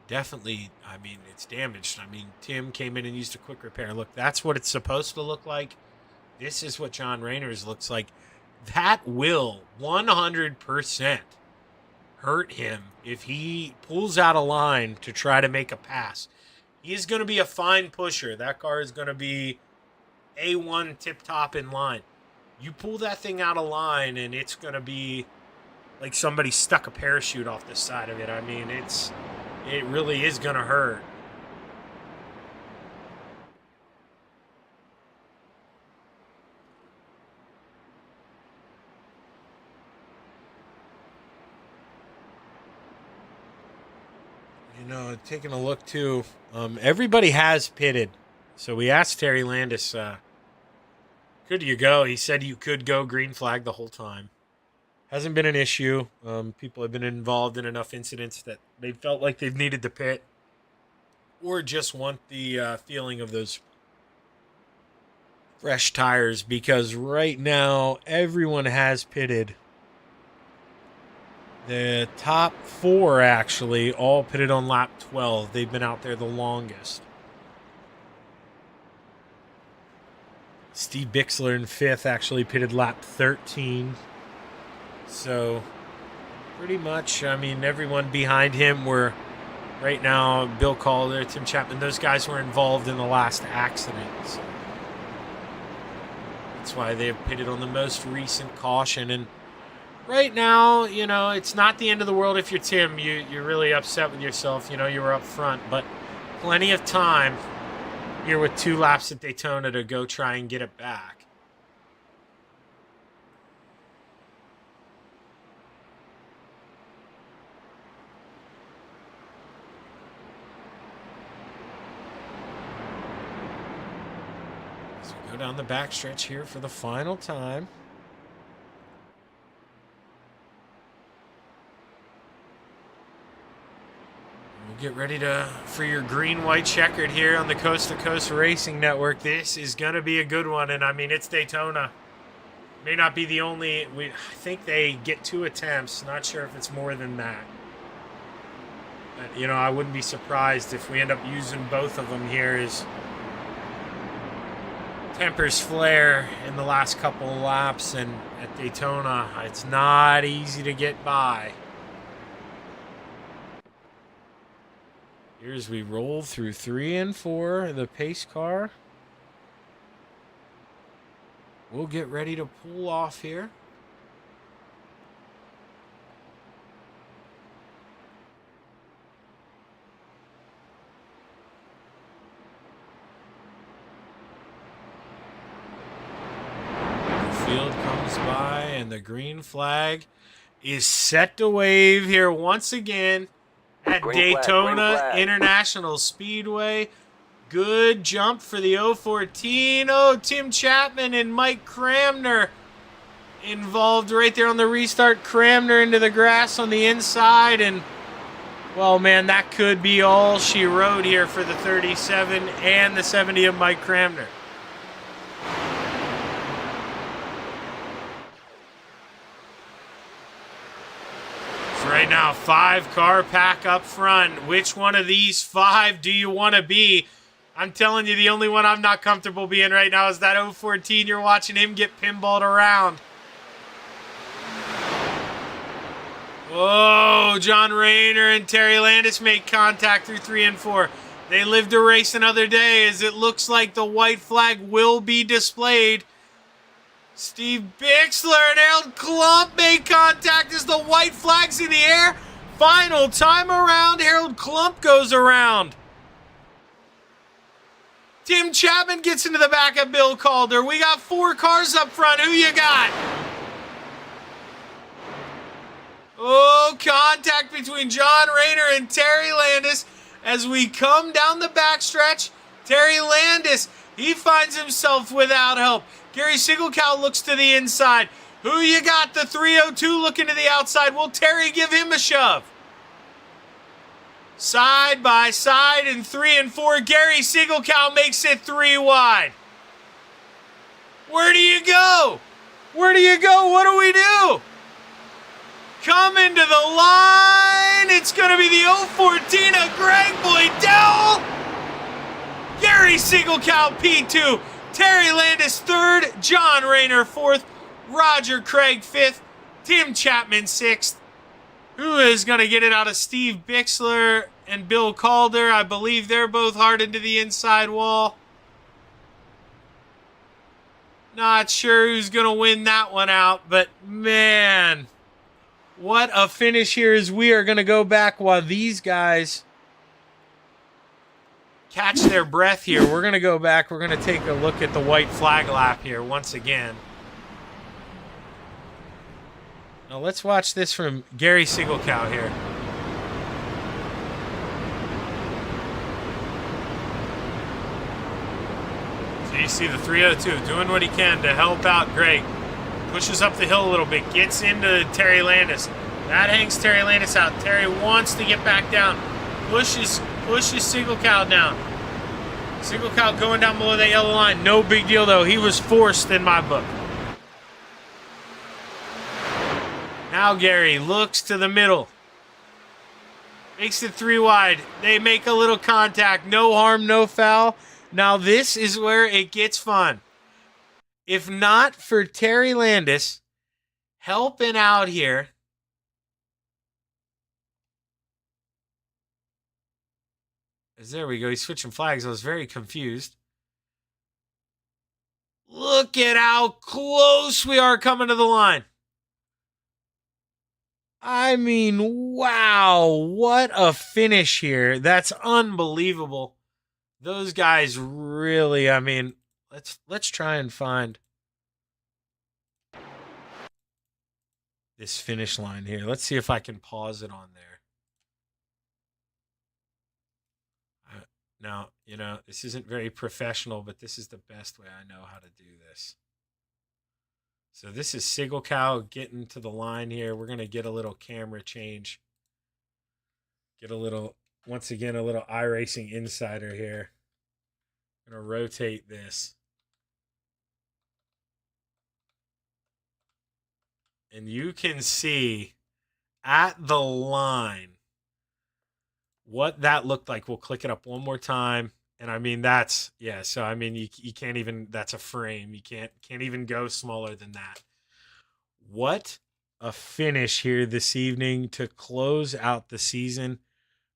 I mean, it's damaged. I mean, Tim came in and used a quick repair. Look, that's what it's supposed to look like. This is what John Rayner's looks like. That will 100% hurt him if he pulls out a line to try to make a pass. He is going to be a fine pusher. That car is going to be A1 tip-top in line. You pull that thing out of line, and it's going to be like somebody stuck a parachute off the side of it. I mean, it really is going to hurt. You know, taking a look too, everybody has pitted. So we asked Terry Landis, could you go? He said you could go green flag the whole time. Hasn't been an issue. People have been involved in enough incidents that they felt like they've needed to pit or just want the feeling of those fresh tires, because right now everyone has pitted. The top 4 actually all pitted on lap 12. They've been out there the longest. Steve Bixler in 5th actually pitted lap 13. So pretty much, I mean, everyone behind him were right now, Bill Calder, Tim Chapman, those guys were involved in the last accident. So that's why they've pitted on the most recent caution. And right now, you know, it's not the end of the world if you're Tim. You're really upset with yourself. You know, you were up front. But plenty of time here with 2 laps at Daytona to go try and get it back. So go down the backstretch here for the final time. Get ready for your green-white checkered here on the Coast to Coast Racing Network. This is going to be a good one, and I mean, it's Daytona. May not be the only. I think they get 2 attempts. Not sure if it's more than that. But, you know, I wouldn't be surprised if we end up using both of them here as tempers flare in the last couple of laps, and at Daytona, it's not easy to get by. Here's we roll through 3 and 4, the pace car. We'll get ready to pull off here. The field comes by and the green flag is set to wave here once again at Daytona International Speedway. Good jump for the 014. Oh, Tim Chapman and Mike Cramner involved right there on the restart. Crammed her into the grass on the inside, and well, man, that could be all she wrote here for the 37 and the 70 of Mike Cramner. So right now, 5-car pack up front. Which one of these 5 do you want to be? I'm telling you, the only one I'm not comfortable being right now is that 014. You're watching him get pinballed around. Whoa, John Rayner and Terry Landis make contact through 3 and 4. They live to race another day as it looks like the white flag will be displayed. Steve Bixler and Harold Klump make contact as the white flag's in the air. Final time around, Harold Klump goes around. Tim Chapman gets into the back of Bill Calder. We got 4 cars up front. Who you got? Oh, contact between John Rayner and Terry Landis as we come down the backstretch. Terry Landis, he finds himself without help. Gary Sigelkow looks to the inside. Who you got? The 302 looking to the outside. Will Terry give him a shove? Side by side in 3 and 4. Gary Sigelkow makes it 3 wide. Where do you go? Where do you go? What do we do? Coming to the line, it's going to be the 014 of Greg Boydell. Gary Sigelkow P2, Terry Landis 3rd, John Rayner 4th, Roger Craig 5th, Tim Chapman 6th. Who is going to get it out of Steve Bixler and Bill Calder? I believe they're both hard into the inside wall. Not sure who's going to win that one out, but man, what a finish here as we are going to go back while these guys catch their breath here. We're going to go back. We're going to take a look at the white flag lap here once again. Now let's watch this from Gary Sigelkow here. So you see the 302 doing what he can to help out Greg. Pushes up the hill a little bit. Gets into Terry Landis. That hangs Terry Landis out. Terry wants to get back down. Pushes Sigelkow down. Sigelkow going down below that yellow line. No big deal, though. He was forced in my book. Now Gary looks to the middle. Makes it 3 wide. They make a little contact. No harm, no foul. Now this is where it gets fun. If not for Terry Landis helping out here, there we go. He's switching flags. I was very confused. Look at how close we are coming to the line. I mean, wow. What a finish here. That's unbelievable. Those guys really, I mean, let's try and find this finish line here. Let's see if I can pause it on there. Now, you know, this isn't very professional, but this is the best way I know how to do this. So this is Sigelkow getting to the line here. We're going to get a little camera change. Get a little, once again, a little iRacing Insider here. I'm going to rotate this. And you can see at the line what that looked like. We'll click it up one more time. And I mean, that's, yeah, so I mean, you can't even, that's a frame. You can't even go smaller than that. What a finish here this evening to close out the season.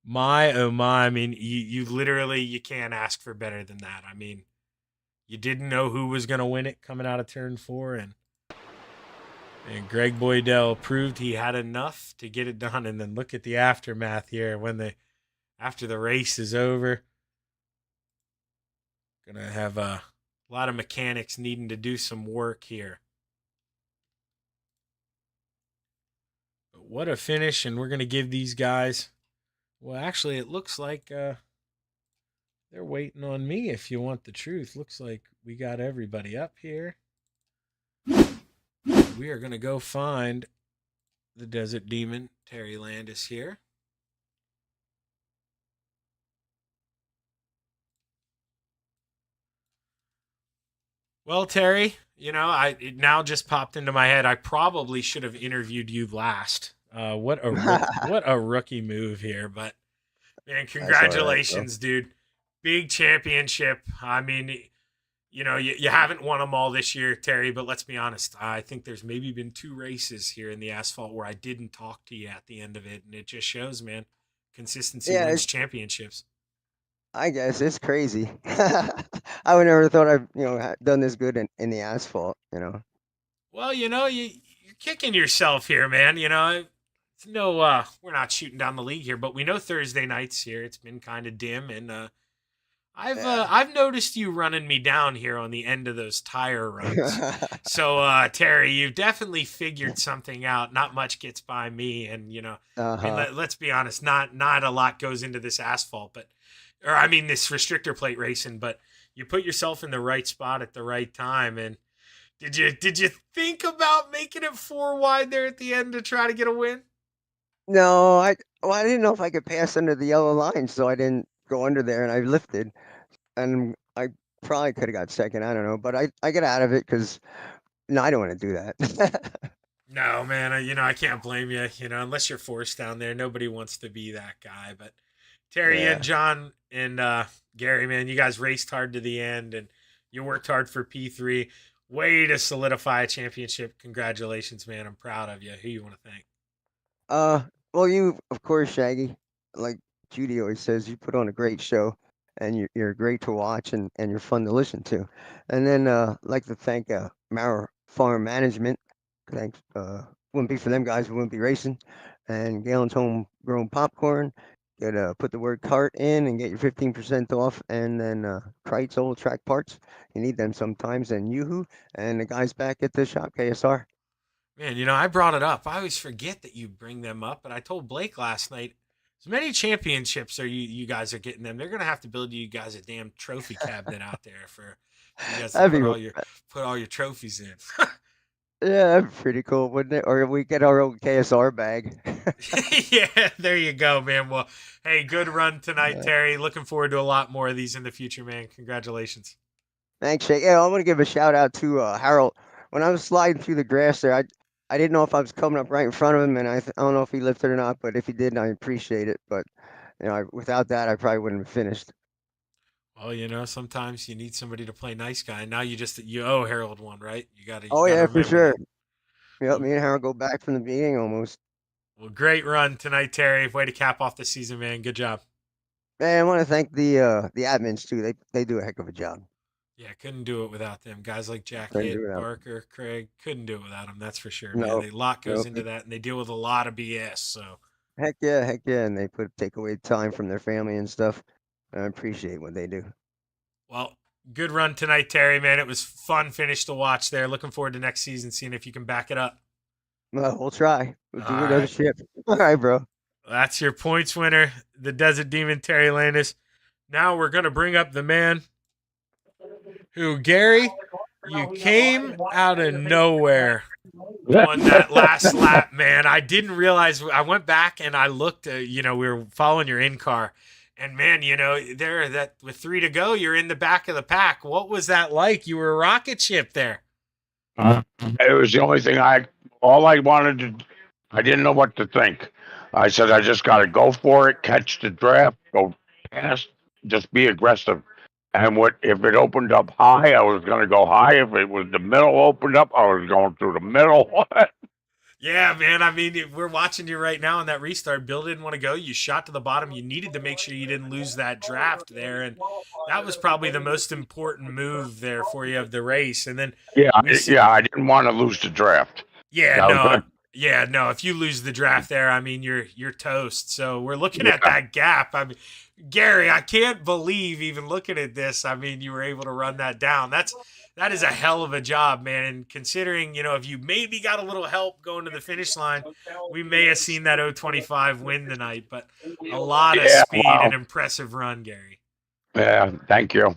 My, oh my, I mean, you literally, you can't ask for better than that. I mean, you didn't know who was going to win it coming out of turn 4, and Greg Boydell proved he had enough to get it done. And then look at the aftermath here when after the race is over. Gonna have a lot of mechanics needing to do some work here. But what a finish, and we're gonna give these guys, well, actually it looks like they're waiting on me, if you want the truth. Looks like we got everybody up here. we are going to go find the Desert Demon. Terry Landis here. Well, Terry, it now just popped into my head. I probably should have interviewed you last. What a rookie move here, but man, congratulations, dude. Big championship. I mean, you haven't won them all this year, Terry, but let's be honest. I think there's maybe been 2 races here in the asphalt where I didn't talk to you at the end of it, and it just shows, man, consistency wins championships. I guess it's crazy. I would never thought I've done this good in the asphalt. Well, you're kicking yourself here, man. It's we're not shooting down the league here, but we know Thursday nights here. It's been kind of dim, and I've noticed you running me down here on the end of those tire runs. So Terry, you've definitely figured something out. Not much gets by me, and let's be honest, not a lot goes into this asphalt, this restrictor plate racing. But you put yourself in the right spot at the right time, and did you think about making it 4 wide there at the end to try to get a win? No, I didn't know if I could pass under the yellow line, so I didn't go under there, and I lifted, and I probably could have got second. I don't know, but I get out of it because I don't want to do that. No, man, I can't blame you. Unless you're forced down there, nobody wants to be that guy. But Terry and John and Gary, man, you guys raced hard to the end, and you worked hard for P3. Way to solidify a championship. Congratulations, man. I'm proud of you. Who you want to thank? Well, you, of course, Shaggy. Like Judy always says, you put on a great show, and you're great to watch, and you're fun to listen to. And then like to thank Mara Farm Management. Thanks. Wouldn't be for them guys, we wouldn't be racing. And Galen's Homegrown Popcorn. Put the word cart in and get your 15% off. And then Kreitz Old Track Parts. You need them sometimes. And Yoo-Hoo. And the guys back at the shop, KSR. Man, I brought it up. I always forget that you bring them up, but I told Blake last night, as many championships you guys are getting them, they're going to have to build you guys a damn trophy cabinet out there for you guys to put all your trophies in. Yeah, that'd be pretty cool, wouldn't it? Or we get our own KSR bag. Yeah, there you go, man. Well, hey, good run tonight, Terry. Looking forward to a lot more of these in the future, man. Congratulations. Thanks, Shake. Yeah, I want to give a shout out to Harold. When I was sliding through the grass there, I didn't know if I was coming up right in front of him, and I don't know if he lifted or not, but if he did, I appreciate it. But without that, I probably wouldn't have finished. Well, sometimes you need somebody to play nice guy. Now you owe Harold one, right? You got to. Oh yeah, for sure. Yep, me and Harold go back from the beginning almost. Well, great run tonight, Terry. Way to cap off the season, man. Good job. Man, I want to thank the admins too. They do a heck of a job. Yeah, couldn't do it without them. Guys like Jack Hitt, Barker, Craig, couldn't do it without them. That's for sure, man. A lot goes into that, and they deal with a lot of BS. So. Heck yeah, and they take away time from their family and stuff. I appreciate what they do. Well, good run tonight, Terry, man. It was fun finish to watch there. Looking forward to next season, seeing if you can back it up. Well, we'll try. We'll do another ship. All right, bro. Well, that's your points winner, the Desert Demon, Terry Landis. Now we're going to bring up the man who, Gary, you came out of nowhere on that last lap, man. I didn't realize. I went back and I looked, we were following your in-car. And, man, with 3 to go, you're in the back of the pack. What was that like? You were a rocket ship there. It was the only thing all I wanted to, I didn't know what to think. I said, I just got to go for it, catch the draft, go past, just be aggressive. And if it opened up high, I was going to go high. If it was the middle opened up, I was going through the middle. Yeah, man. I mean, we're watching you right now on that restart. Bill didn't want to go. You shot to the bottom. You needed to make sure you didn't lose that draft there. And that was probably the most important move there for you of the race. And then I didn't want to lose the draft. Yeah, no. If you lose the draft there, I mean, you're toast. So we're looking at that gap. I mean, Gary, I can't believe even looking at this. I mean, you were able to run that down. That is a hell of a job, man. And considering, if you maybe got a little help going to the finish line, we may have seen that 025 win tonight. But a lot of speed and impressive run, Gary. Yeah, thank you.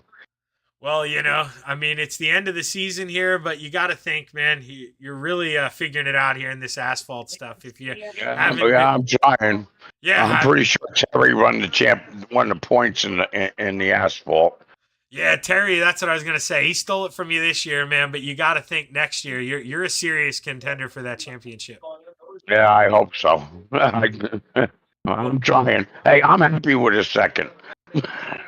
Well, I mean, it's the end of the season here, but you got to think, man, you're really figuring it out here in this asphalt stuff. If you haven't been, I'm trying. yeah, I'm pretty sure Terry won the points in the asphalt. yeah, Terry, that's what I was gonna say. He stole it from you this year, man. But you got to think next year, you're a serious contender for that championship. Yeah, I hope so. I'm trying. Hey, I'm happy with a second.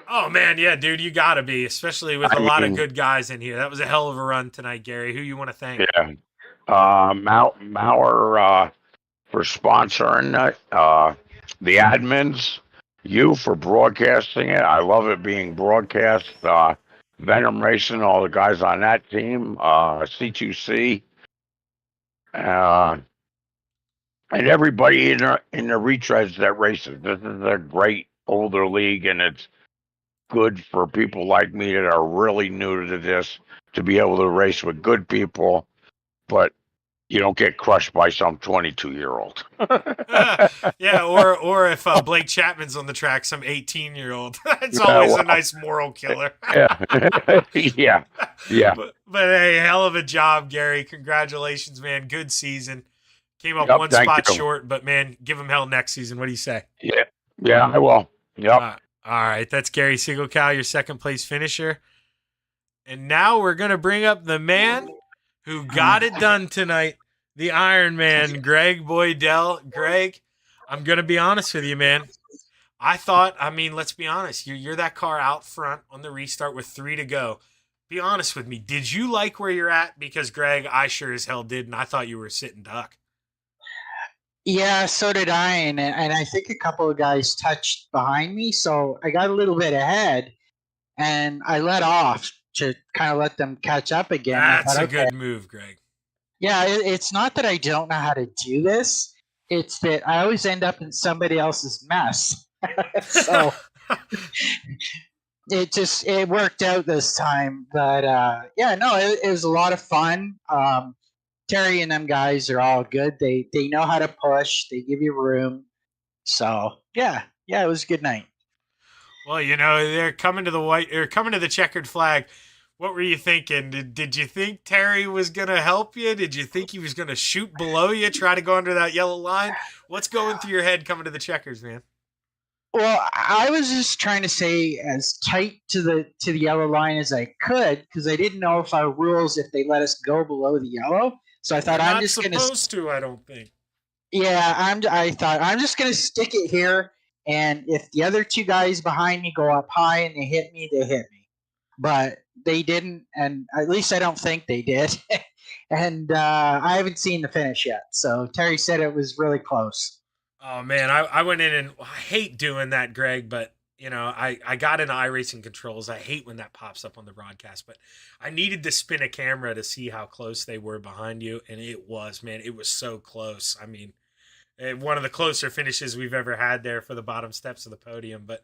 Oh man, yeah, dude, you got to be, especially with a lot of good guys in here. That was a hell of a run tonight, Gary. Who you want to thank? Yeah. Mauer for sponsoring it. The admins, you for broadcasting it. I love it being broadcast. Venom Racing, all the guys on that team. C2C. And everybody in the retreads that races. This is a great older league, and it's good for people like me that are really new to this to be able to race with good people, but you don't get crushed by some 22-year-old. Yeah, or if Blake Chapman's on the track, some 18-year-old. It's always a nice moral killer. Yeah. Yeah. But hey, hell of a job, Gary. Congratulations, man. Good season. Came up one spot short, but man, give him hell next season. What do you say? Yeah, I will. Yep. All right, that's Gary Siegelcow, your second place finisher. And now we're going to bring up the man who got it done tonight, the Iron Man, Greg Boydell. Greg, I'm going to be honest with you, man. Let's be honest. You're that car out front on the restart with 3 to go. Be honest with me. Did you like where you're at? Because, Greg, I sure as hell did, and I thought you were a sitting duck. Yeah, so did I, and I think a couple of guys touched behind me, so I got a little bit ahead, and I let off to kind of let them catch up again. That's a good move, Greg. Yeah, it's not that I don't know how to do this; it's that I always end up in somebody else's mess. So it worked out this time, but yeah, no, it was a lot of fun. Terry and them guys are all good. They know how to push. They give you room. So yeah, it was a good night. Well, they're coming to the checkered flag. What were you thinking? Did you think Terry was gonna help you? Did you think he was gonna shoot below you, try to go under that yellow line? What's going through your head coming to the checkers, man? Well, I was just trying to stay as tight to the yellow line as I could because I didn't know if our rules if they let us go below the yellow. So I thought I'm just going to. Not supposed to, I don't think. Yeah, I thought I'm just going to stick it here, and if the other 2 guys behind me go up high and they hit me, they hit me. But they didn't, and at least I don't think they did. And I haven't seen the finish yet. So Terry said it was really close. Oh man, I went in and I hate doing that, Greg, but I got into iRacing controls. I hate when that pops up on the broadcast, but I needed to spin a camera to see how close they were behind you, and it was so close. I mean, one of the closer finishes we've ever had there for the bottom steps of the podium. But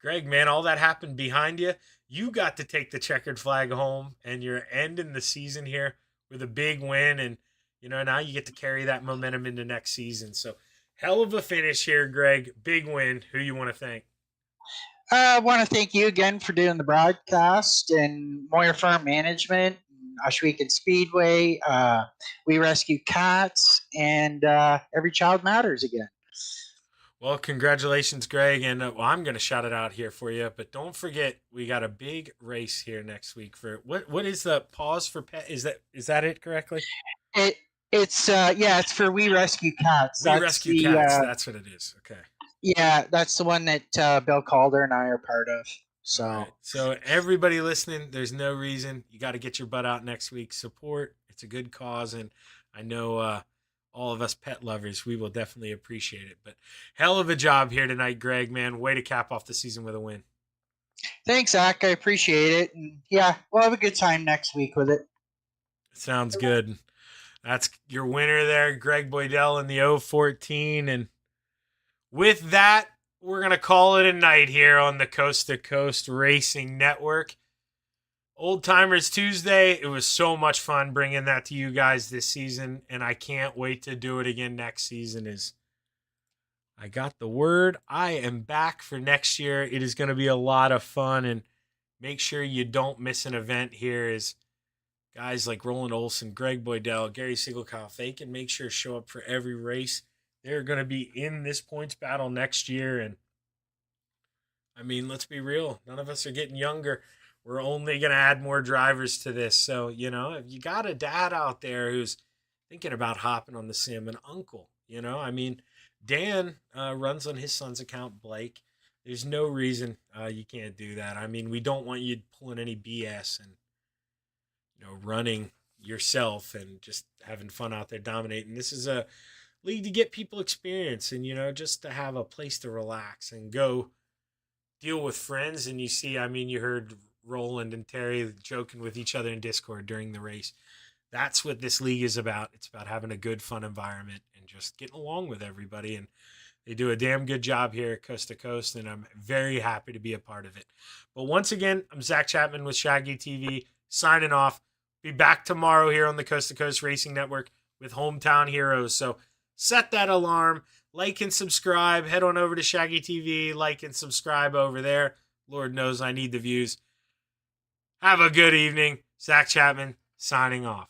Greg, man, all that happened behind you. You got to take the checkered flag home, and you're ending the season here with a big win, and now you get to carry that momentum into next season. So hell of a finish here, Greg. Big win. Who you want to thank? I want to thank you again for doing the broadcast and Moyer Farm Management, Oshwegan Speedway, We Rescue Cats, and Every Child Matters again. Well, congratulations, Greg. And I'm going to shout it out here for you. But don't forget, we got a big race here next week for what is the pause for pet? Is that it correctly? It's for We Rescue Cats. We Rescue Cats. That's what it is. Okay. Yeah, that's the one that Bill Calder and I are part of. So, right. So everybody listening, there's no reason you got to get your butt out next week. Support. It's a good cause, and I know all of us pet lovers, we will definitely appreciate it. But hell of a job here tonight, Greg. Man, way to cap off the season with a win. Thanks, Zach. I appreciate it, and yeah, we'll have a good time next week with it. Sounds good. That's your winner there, Greg Boydell in the 014. And with that, we're going to call it a night here on the Coast to Coast Racing Network. Old Timers Tuesday. It was so much fun bringing that to you guys this season, and I can't wait to do it again next season. I got the word. I am back for next year. It is going to be a lot of fun, and make sure you don't miss an event here. Is guys like Roland Olson, Greg Boydell, Gary Siegelkauf, they can make sure to show up for every race. They're going to be in this points battle next year. And I mean, let's be real. None of us are getting younger. We're only going to add more drivers to this. So, you know, if you got a dad out there who's thinking about hopping on the sim, an uncle, you know, I mean, Dan runs on his son's account, Blake. There's no reason you can't do that. I mean, we don't want you pulling any BS and, you know, running yourself and just having fun out there dominating. This is a league to get people experience and, you know, just to have a place to relax and go deal with friends. And you see, I mean, you heard Roland and Terry joking with each other in Discord during the race. That's what this league is about. It's about having a good, fun environment and just getting along with everybody. And they do a damn good job here at Coast to Coast, and I'm very happy to be a part of it. But once again, I'm Zach Chapman with Shaggy TV, signing off. Be back tomorrow here on the Coast to Coast Racing Network with Hometown Heroes. So set that alarm, like and subscribe. Head on over to Shaggy TV, like and subscribe over there. Lord knows I need the views. Have a good evening. Zach Chapman signing off.